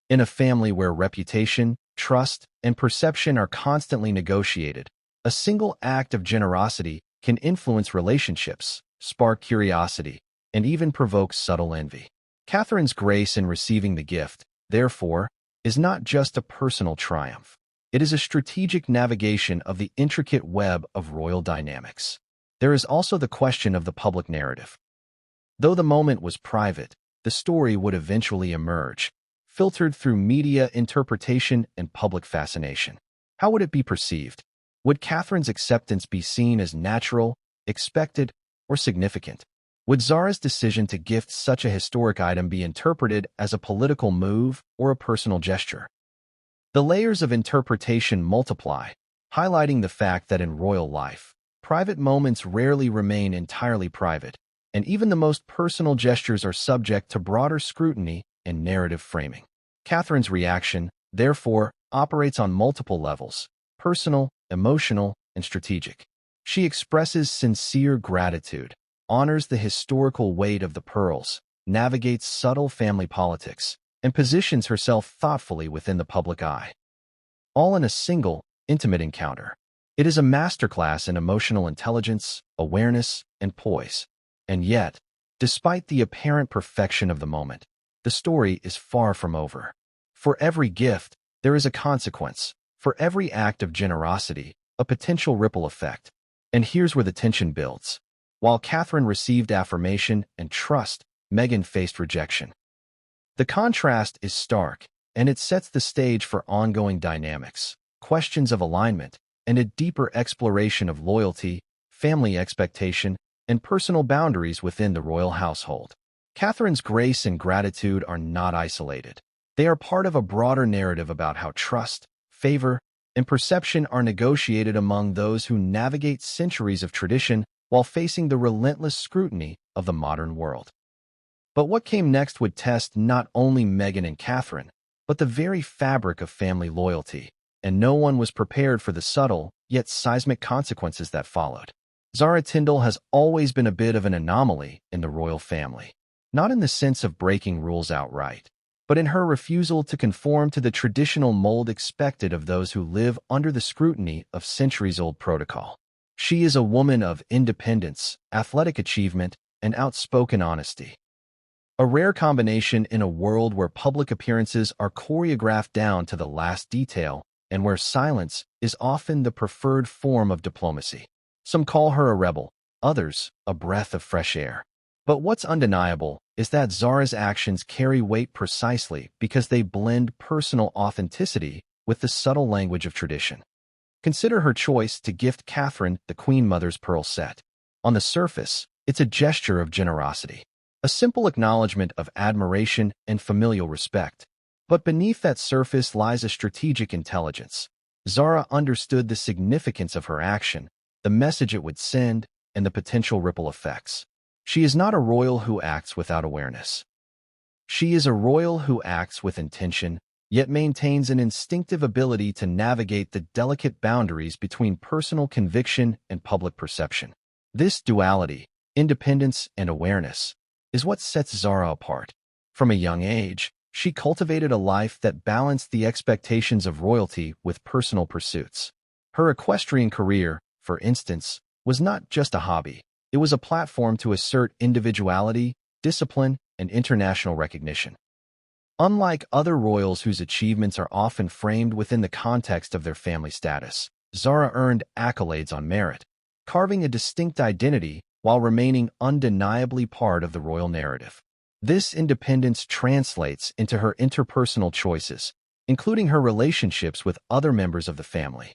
In a family where reputation, trust, and perception are constantly negotiated, a single act of generosity can influence relationships, spark curiosity, and even provoke subtle envy. Catherine's grace in receiving the gift, therefore, is not just a personal triumph. It is a strategic navigation of the intricate web of royal dynamics. There is also the question of the public narrative. Though the moment was private, the story would eventually emerge, filtered through media interpretation and public fascination. How would it be perceived? Would Catherine's acceptance be seen as natural, expected, or significant? Would Zara's decision to gift such a historic item be interpreted as a political move or a personal gesture? The layers of interpretation multiply, highlighting the fact that in royal life, private moments rarely remain entirely private, and even the most personal gestures are subject to broader scrutiny and narrative framing. Catherine's reaction, therefore, operates on multiple levels: personal, emotional, and strategic. She expresses sincere gratitude, honors the historical weight of the pearls, navigates subtle family politics, and positions herself thoughtfully within the public eye. All in a single, intimate encounter. It is a masterclass in emotional intelligence, awareness, and poise. And yet, despite the apparent perfection of the moment, the story is far from over. For every gift, there is a consequence. For every act of generosity, a potential ripple effect. And here's where the tension builds. While Catherine received affirmation and trust, Meghan faced rejection. The contrast is stark, and it sets the stage for ongoing dynamics, questions of alignment, and a deeper exploration of loyalty, family expectation, and personal boundaries within the royal household. Catherine's grace and gratitude are not isolated. They are part of a broader narrative about how trust, favor, and perception are negotiated among those who navigate centuries of tradition while facing the relentless scrutiny of the modern world. But what came next would test not only Meghan and Catherine, but the very fabric of family loyalty, and no one was prepared for the subtle, yet seismic consequences that followed. Zara Tindall has always been a bit of an anomaly in the royal family, not in the sense of breaking rules outright, but in her refusal to conform to the traditional mold expected of those who live under the scrutiny of centuries-old protocol. She is a woman of independence, athletic achievement, and outspoken honesty. A rare combination in a world where public appearances are choreographed down to the last detail and where silence is often the preferred form of diplomacy. Some call her a rebel, others a breath of fresh air. But what's undeniable is that Zara's actions carry weight precisely because they blend personal authenticity with the subtle language of tradition. Consider her choice to gift Catherine the Queen Mother's pearl set. On the surface, it's a gesture of generosity, a simple acknowledgement of admiration and familial respect. But beneath that surface lies a strategic intelligence. Zara understood the significance of her action, the message it would send, and the potential ripple effects. She is not a royal who acts without awareness. She is a royal who acts with intention, yet maintains an instinctive ability to navigate the delicate boundaries between personal conviction and public perception. This duality, independence and awareness, is what sets Zara apart. From a young age, she cultivated a life that balanced the expectations of royalty with personal pursuits. Her equestrian career, for instance, was not just a hobby. It was a platform to assert individuality, discipline, and international recognition. Unlike other royals whose achievements are often framed within the context of their family status, Zara earned accolades on merit, carving a distinct identity while remaining undeniably part of the royal narrative. This independence translates into her interpersonal choices, including her relationships with other members of the family.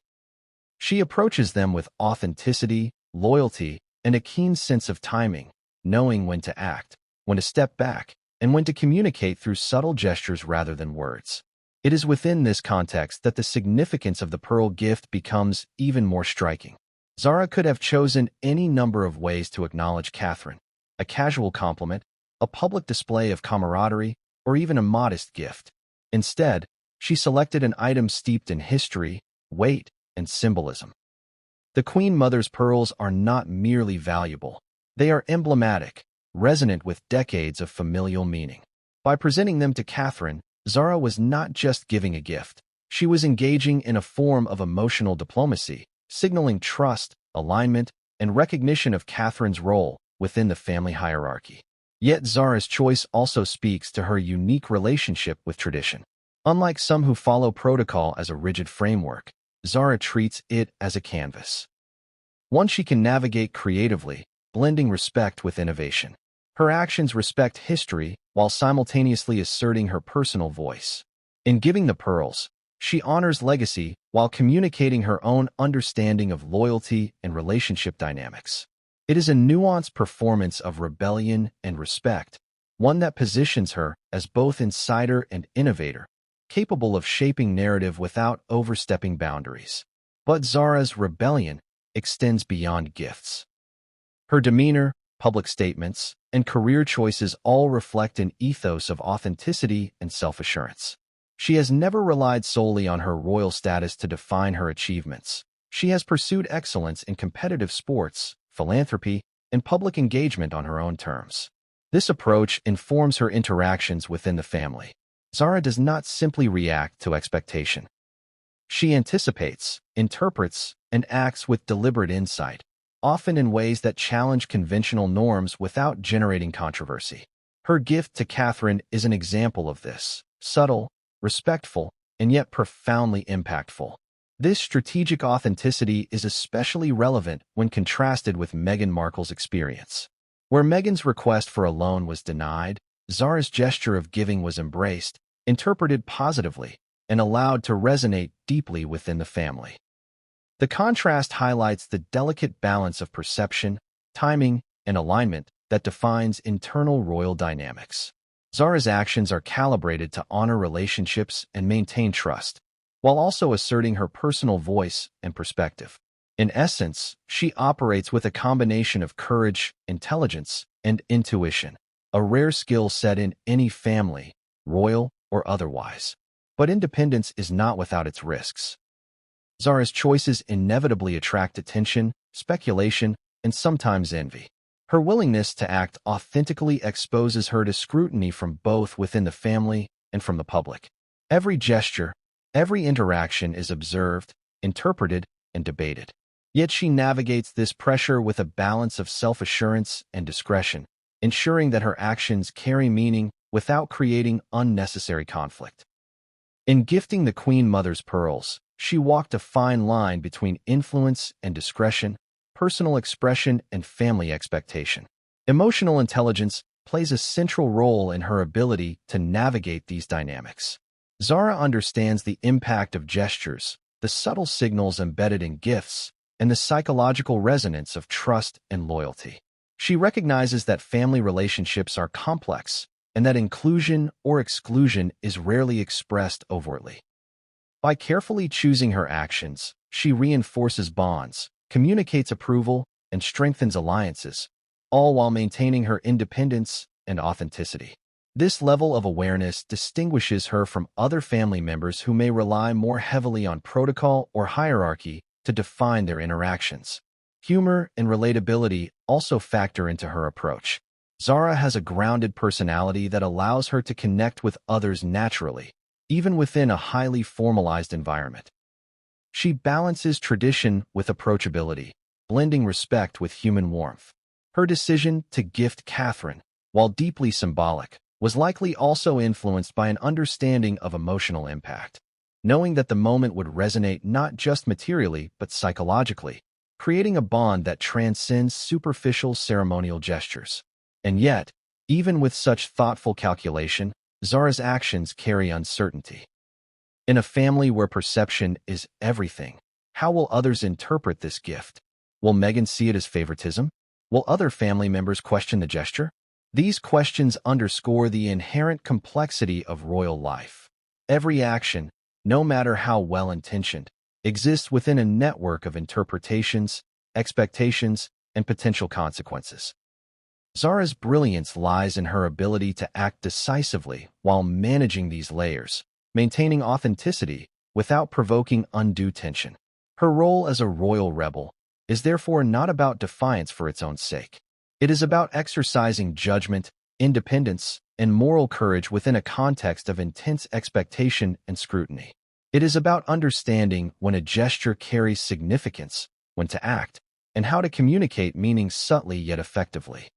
She approaches them with authenticity, loyalty, and a keen sense of timing, knowing when to act, when to step back, and when to communicate through subtle gestures rather than words. It is within this context that the significance of the pearl gift becomes even more striking. Zara could have chosen any number of ways to acknowledge Catherine: a casual compliment, a public display of camaraderie, or even a modest gift. Instead, she selected an item steeped in history, weight, and symbolism. The Queen Mother's pearls are not merely valuable. They are emblematic, resonant with decades of familial meaning. By presenting them to Catherine, Zara was not just giving a gift. She was engaging in a form of emotional diplomacy, signaling trust, alignment, and recognition of Catherine's role within the family hierarchy. Yet Zara's choice also speaks to her unique relationship with tradition. Unlike some who follow protocol as a rigid framework, Zara treats it as a canvas, one she can navigate creatively, blending respect with innovation. Her actions respect history while simultaneously asserting her personal voice. In giving the pearls, she honors legacy while communicating her own understanding of loyalty and relationship dynamics. It is a nuanced performance of rebellion and respect, one that positions her as both insider and innovator, capable of shaping narrative without overstepping boundaries. But Zara's rebellion extends beyond gifts. Her demeanor, public statements, and career choices all reflect an ethos of authenticity and self-assurance. She has never relied solely on her royal status to define her achievements. She has pursued excellence in competitive sports, philanthropy, and public engagement on her own terms. This approach informs her interactions within the family. Zara does not simply react to expectation. She anticipates, interprets, and acts with deliberate insight, often in ways that challenge conventional norms without generating controversy. Her gift to Catherine is an example of this, subtle, respectful, and yet profoundly impactful. This strategic authenticity is especially relevant when contrasted with Meghan Markle's experience. Where Meghan's request for a loan was denied, Zara's gesture of giving was embraced, interpreted positively, and allowed to resonate deeply within the family. The contrast highlights the delicate balance of perception, timing, and alignment that defines internal royal dynamics. Zara's actions are calibrated to honor relationships and maintain trust, while also asserting her personal voice and perspective. In essence, she operates with a combination of courage, intelligence, and intuition, a rare skill set in any family, royal or otherwise. But independence is not without its risks. Zara's choices inevitably attract attention, speculation, and sometimes envy. Her willingness to act authentically exposes her to scrutiny from both within the family and from the public. Every gesture, every interaction is observed, interpreted, and debated. Yet she navigates this pressure with a balance of self-assurance and discretion, ensuring that her actions carry meaning without creating unnecessary conflict. In gifting the Queen Mother's pearls, she walked a fine line between influence and discretion, personal expression and family expectation. Emotional intelligence plays a central role in her ability to navigate these dynamics. Zara understands the impact of gestures, the subtle signals embedded in gifts, and the psychological resonance of trust and loyalty. She recognizes that family relationships are complex and that inclusion or exclusion is rarely expressed overtly. By carefully choosing her actions, she reinforces bonds, communicates approval, and strengthens alliances, all while maintaining her independence and authenticity. This level of awareness distinguishes her from other family members who may rely more heavily on protocol or hierarchy to define their interactions. Humor and relatability also factor into her approach. Zara has a grounded personality that allows her to connect with others naturally, even within a highly formalized environment. She balances tradition with approachability, blending respect with human warmth. Her decision to gift Catherine, while deeply symbolic, was likely also influenced by an understanding of emotional impact, knowing that the moment would resonate not just materially but psychologically, creating a bond that transcends superficial ceremonial gestures. And yet, even with such thoughtful calculation, Zara's actions carry uncertainty. In a family where perception is everything, how will others interpret this gift? Will Meghan see it as favoritism? Will other family members question the gesture? These questions underscore the inherent complexity of royal life. Every action, no matter how well-intentioned, exists within a network of interpretations, expectations, and potential consequences. Zara's brilliance lies in her ability to act decisively while managing these layers, maintaining authenticity without provoking undue tension. Her role as a royal rebel is therefore not about defiance for its own sake. It is about exercising judgment, independence, and moral courage within a context of intense expectation and scrutiny. It is about understanding when a gesture carries significance, when to act, and how to communicate meaning subtly yet effectively.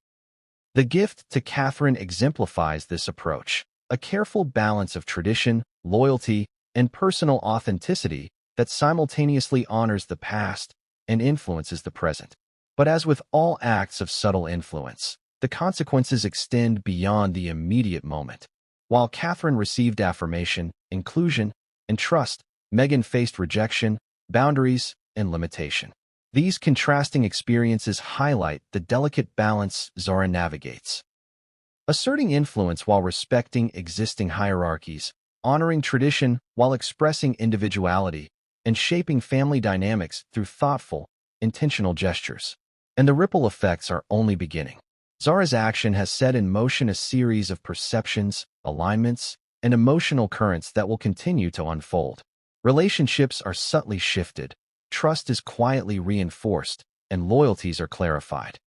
The gift to Catherine exemplifies this approach, a careful balance of tradition, loyalty, and personal authenticity that simultaneously honors the past and influences the present. But as with all acts of subtle influence, the consequences extend beyond the immediate moment. While Catherine received affirmation, inclusion, and trust, Meghan faced rejection, boundaries, and limitation. These contrasting experiences highlight the delicate balance Zara navigates. Asserting influence while respecting existing hierarchies, honoring tradition while expressing individuality, and shaping family dynamics through thoughtful, intentional gestures. And the ripple effects are only beginning. Zara's action has set in motion a series of perceptions, alignments, and emotional currents that will continue to unfold. Relationships are subtly shifted, trust is quietly reinforced, and loyalties are clarified.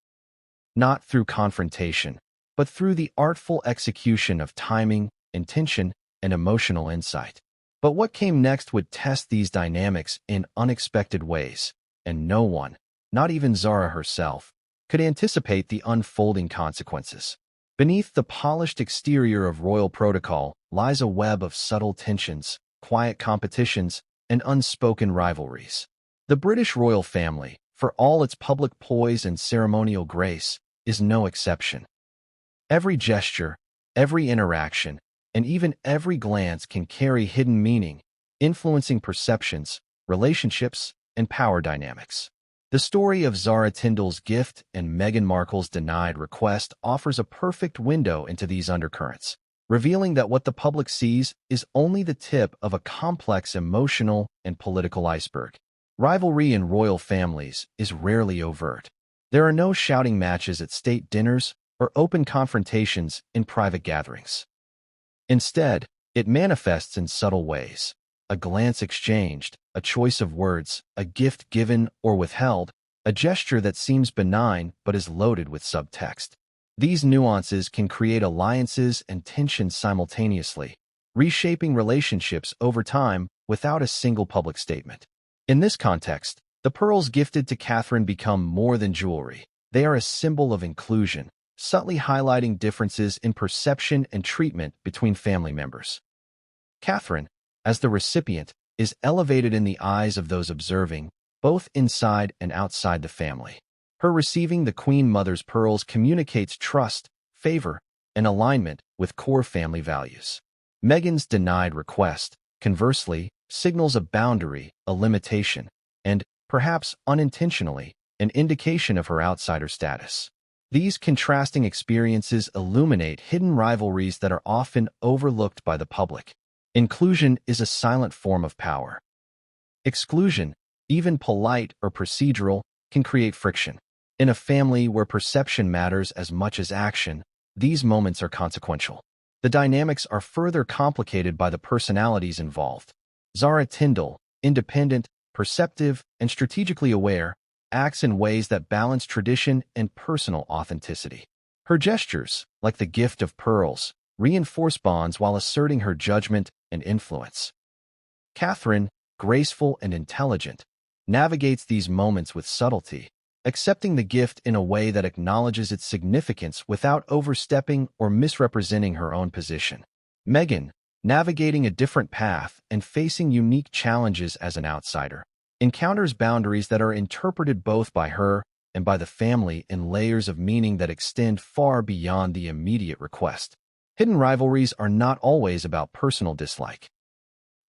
Not through confrontation, but through the artful execution of timing, intention, and emotional insight. But what came next would test these dynamics in unexpected ways, and no one, not even Zara herself, could anticipate the unfolding consequences. Beneath the polished exterior of royal protocol lies a web of subtle tensions, quiet competitions, and unspoken rivalries. The British royal family, for all its public poise and ceremonial grace, is no exception. Every gesture, every interaction, and even every glance can carry hidden meaning, influencing perceptions, relationships, and power dynamics. The story of Zara Tindall's gift and Meghan Markle's denied request offers a perfect window into these undercurrents, revealing that what the public sees is only the tip of a complex emotional and political iceberg. Rivalry in royal families is rarely overt. There are no shouting matches at state dinners or open confrontations in private gatherings. Instead, it manifests in subtle ways. A glance exchanged, a choice of words, a gift given or withheld, a gesture that seems benign but is loaded with subtext. These nuances can create alliances and tensions simultaneously, reshaping relationships over time without a single public statement. In this context, the pearls gifted to Catherine become more than jewelry. They are a symbol of inclusion, subtly highlighting differences in perception and treatment between family members. Catherine, as the recipient, is elevated in the eyes of those observing, both inside and outside the family. Her receiving the Queen Mother's pearls communicates trust, favor, and alignment with core family values. Meghan's denied request, conversely, signals a boundary, a limitation, and, perhaps unintentionally, an indication of her outsider status. These contrasting experiences illuminate hidden rivalries that are often overlooked by the public. Inclusion is a silent form of power. Exclusion, even polite or procedural, can create friction. In a family where perception matters as much as action, these moments are consequential. The dynamics are further complicated by the personalities involved. Zara Tindall, independent, perceptive, and strategically aware, acts in ways that balance tradition and personal authenticity. Her gestures, like the gift of pearls, reinforce bonds while asserting her judgment and influence. Catherine, graceful and intelligent, navigates these moments with subtlety, accepting the gift in a way that acknowledges its significance without overstepping or misrepresenting her own position. Meghan, navigating a different path and facing unique challenges as an outsider, encounters boundaries that are interpreted both by her and by the family in layers of meaning that extend far beyond the immediate request. Hidden rivalries are not always about personal dislike.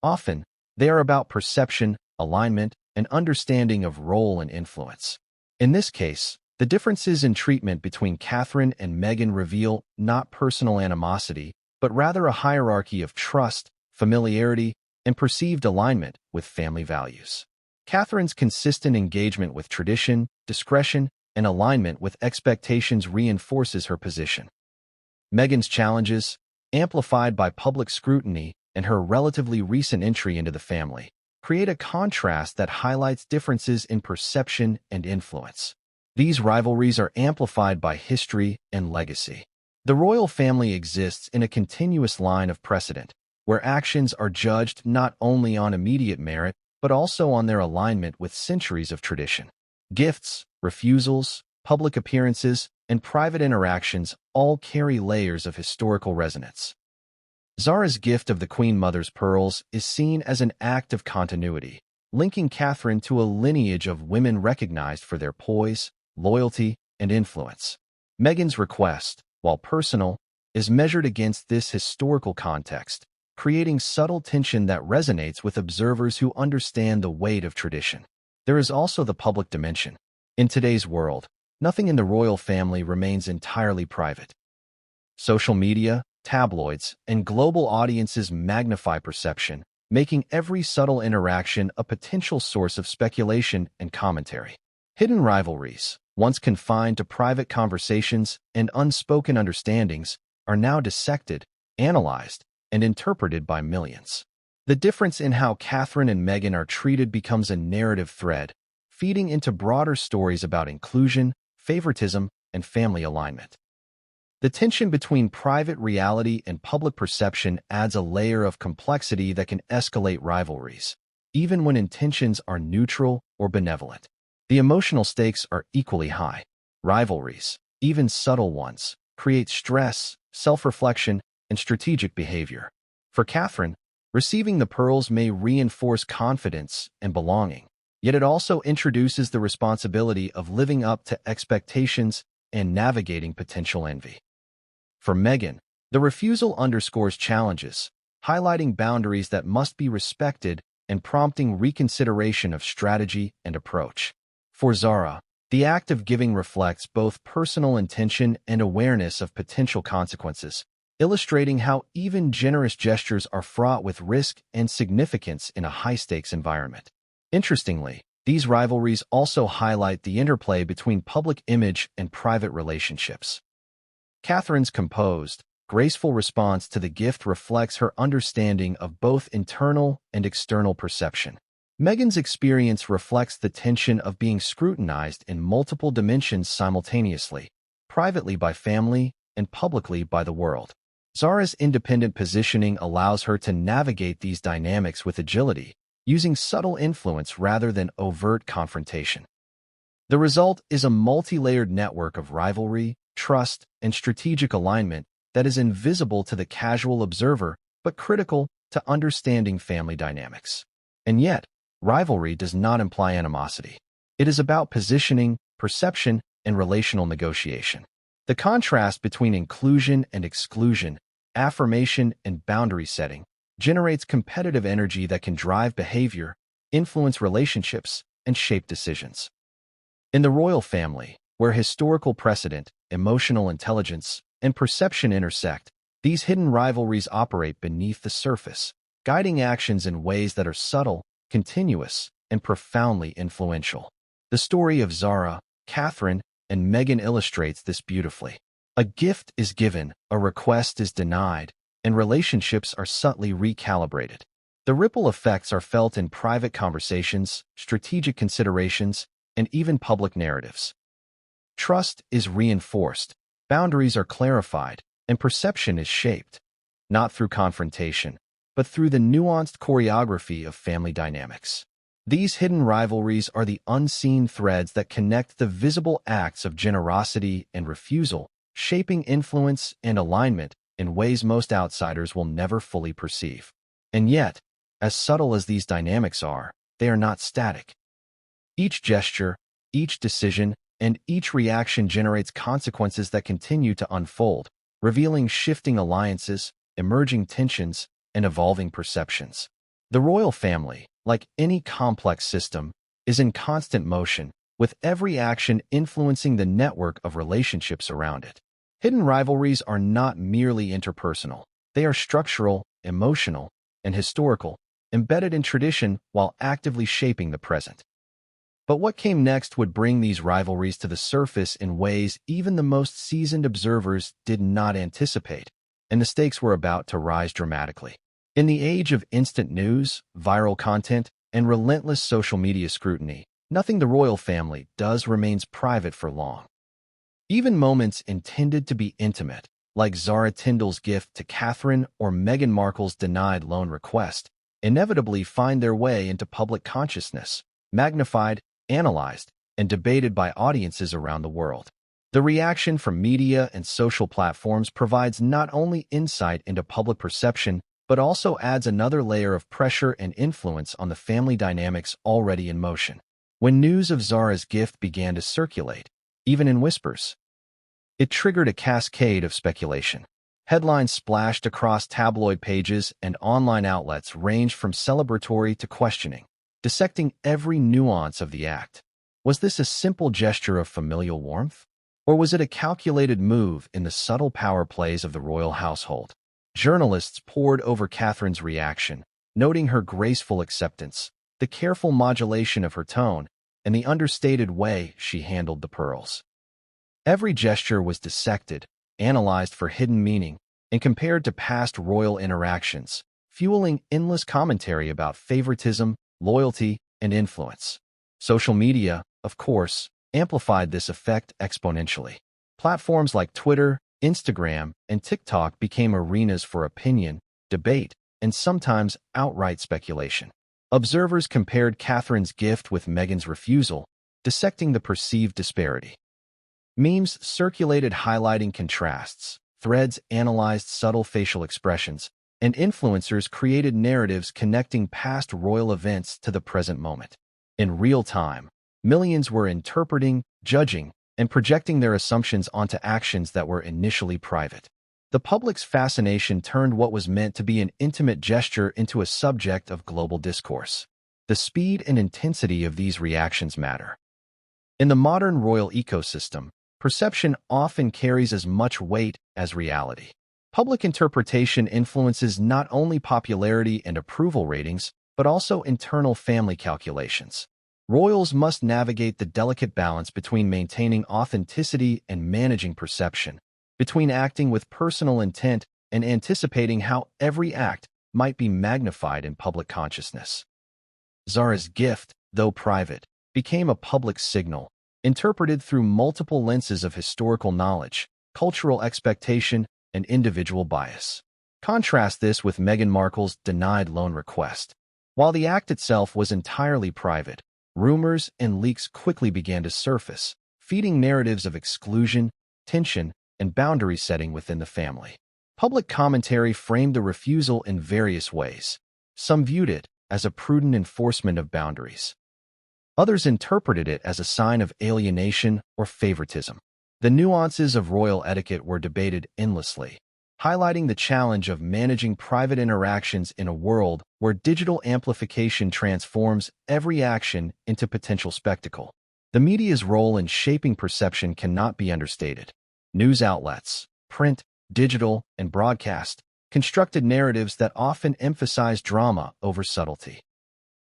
Often, they are about perception, alignment, and understanding of role and influence. In this case, the differences in treatment between Catherine and Meghan reveal not personal animosity, but rather a hierarchy of trust, familiarity, and perceived alignment with family values. Catherine's consistent engagement with tradition, discretion, and alignment with expectations reinforces her position. Meghan's challenges, amplified by public scrutiny and her relatively recent entry into the family, create a contrast that highlights differences in perception and influence. These rivalries are amplified by history and legacy. The royal family exists in a continuous line of precedent, where actions are judged not only on immediate merit, but also on their alignment with centuries of tradition. Gifts, refusals, public appearances, and private interactions all carry layers of historical resonance. Zara's gift of the Queen Mother's pearls is seen as an act of continuity, linking Catherine to a lineage of women recognized for their poise, loyalty, and influence. Meghan's request, while personal, is measured against this historical context, creating subtle tension that resonates with observers who understand the weight of tradition. There is also the public dimension. In today's world, nothing in the royal family remains entirely private. Social media, tabloids, and global audiences magnify perception, making every subtle interaction a potential source of speculation and commentary. Hidden rivalries, once confined to private conversations and unspoken understandings, are now dissected, analyzed, and interpreted by millions. The difference in how Catherine and Meghan are treated becomes a narrative thread, feeding into broader stories about inclusion, favoritism, and family alignment. The tension between private reality and public perception adds a layer of complexity that can escalate rivalries, even when intentions are neutral or benevolent. The emotional stakes are equally high. Rivalries, even subtle ones, create stress, self-reflection, and strategic behavior. For Catherine, receiving the pearls may reinforce confidence and belonging, yet it also introduces the responsibility of living up to expectations and navigating potential envy. For Meghan, the refusal underscores challenges, highlighting boundaries that must be respected and prompting reconsideration of strategy and approach. For Zara, the act of giving reflects both personal intention and awareness of potential consequences, illustrating how even generous gestures are fraught with risk and significance in a high-stakes environment. Interestingly, these rivalries also highlight the interplay between public image and private relationships. Catherine's composed, graceful response to the gift reflects her understanding of both internal and external perception. Meghan's experience reflects the tension of being scrutinized in multiple dimensions simultaneously, privately by family and publicly by the world. Zara's independent positioning allows her to navigate these dynamics with agility, using subtle influence rather than overt confrontation. The result is a multi-layered network of rivalry, trust, and strategic alignment that is invisible to the casual observer but critical to understanding family dynamics. And yet, rivalry does not imply animosity. It is about positioning, perception, and relational negotiation. The contrast between inclusion and exclusion, affirmation and boundary setting, generates competitive energy that can drive behavior, influence relationships, and shape decisions. In the royal family, where historical precedent, emotional intelligence, and perception intersect, these hidden rivalries operate beneath the surface, guiding actions in ways that are subtle, continuous, and profoundly influential. The story of Zara, Catherine, and Meghan illustrates this beautifully. A gift is given, a request is denied, and relationships are subtly recalibrated. The ripple effects are felt in private conversations, strategic considerations, and even public narratives. Trust is reinforced, boundaries are clarified, and perception is shaped, not through confrontation, but through the nuanced choreography of family dynamics. These hidden rivalries are the unseen threads that connect the visible acts of generosity and refusal, shaping influence and alignment in ways most outsiders will never fully perceive. And yet, as subtle as these dynamics are, they are not static. Each gesture, each decision, and each reaction generates consequences that continue to unfold, revealing shifting alliances, emerging tensions, and evolving perceptions. The royal family, like any complex system, is in constant motion, with every action influencing the network of relationships around it. Hidden rivalries are not merely interpersonal. They are structural, emotional, and historical, embedded in tradition while actively shaping the present. But what came next would bring these rivalries to the surface in ways even the most seasoned observers did not anticipate, and the stakes were about to rise dramatically. In the age of instant news, viral content, and relentless social media scrutiny, nothing the royal family does remains private for long. Even moments intended to be intimate, like Zara Tindall's gift to Catherine or Meghan Markle's denied loan request, inevitably find their way into public consciousness, magnified, analyzed, and debated by audiences around the world. The reaction from media and social platforms provides not only insight into public perception, but also adds another layer of pressure and influence on the family dynamics already in motion. When news of Zara's gift began to circulate, even in whispers, it triggered a cascade of speculation. Headlines splashed across tabloid pages, and online outlets ranged from celebratory to questioning, dissecting every nuance of the act. Was this a simple gesture of familial warmth? Or was it a calculated move in the subtle power plays of the royal household? Journalists pored over Catherine's reaction, noting her graceful acceptance, the careful modulation of her tone, and the understated way she handled the pearls. Every gesture was dissected, analyzed for hidden meaning, and compared to past royal interactions, fueling endless commentary about favoritism, loyalty, and influence. Social media, of course, amplified this effect exponentially. Platforms like Twitter, Instagram, and TikTok became arenas for opinion, debate, and sometimes outright speculation. Observers compared Catherine's gift with Meghan's refusal, dissecting the perceived disparity. Memes circulated highlighting contrasts, threads analyzed subtle facial expressions, and influencers created narratives connecting past royal events to the present moment. In real time, millions were interpreting, judging, and projecting their assumptions onto actions that were initially private. The public's fascination turned what was meant to be an intimate gesture into a subject of global discourse. The speed and intensity of these reactions matter. In the modern royal ecosystem, perception often carries as much weight as reality. Public interpretation influences not only popularity and approval ratings, but also internal family calculations. Royals must navigate the delicate balance between maintaining authenticity and managing perception, between acting with personal intent and anticipating how every act might be magnified in public consciousness. Zara's gift, though private, became a public signal, interpreted through multiple lenses of historical knowledge, cultural expectation, and individual bias. Contrast this with Meghan Markle's denied loan request. While the act itself was entirely private, rumors and leaks quickly began to surface, feeding narratives of exclusion, tension, and boundary setting within the family. Public commentary framed the refusal in various ways. Some viewed it as a prudent enforcement of boundaries. Others interpreted it as a sign of alienation or favoritism. The nuances of royal etiquette were debated endlessly, highlighting the challenge of managing private interactions in a world where digital amplification transforms every action into potential spectacle. The media's role in shaping perception cannot be understated. News outlets, print, digital, and broadcast, constructed narratives that often emphasize drama over subtlety.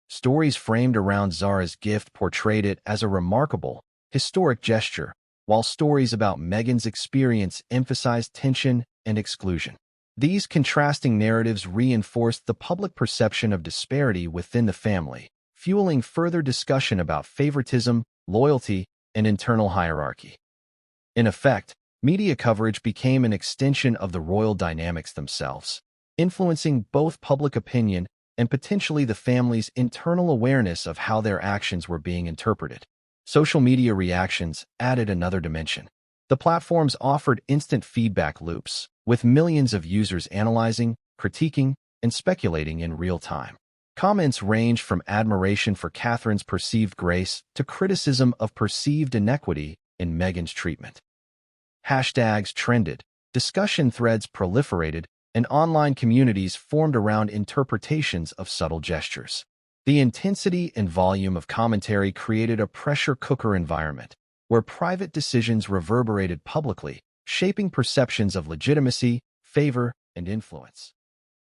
Stories framed around Zara's gift portrayed it as a remarkable, historic gesture, while stories about Meghan's experience emphasized tension and exclusion. These contrasting narratives reinforced the public perception of disparity within the family, fueling further discussion about favoritism, loyalty, and internal hierarchy. In effect, media coverage became an extension of the royal dynamics themselves, influencing both public opinion and potentially the family's internal awareness of how their actions were being interpreted. Social media reactions added another dimension. The platforms offered instant feedback loops, with millions of users analyzing, critiquing, and speculating in real time. Comments ranged from admiration for Catherine's perceived grace to criticism of perceived inequity in Meghan's treatment. Hashtags trended, discussion threads proliferated, and online communities formed around interpretations of subtle gestures. The intensity and volume of commentary created a pressure cooker environment, where private decisions reverberated publicly, shaping perceptions of legitimacy, favor, and influence.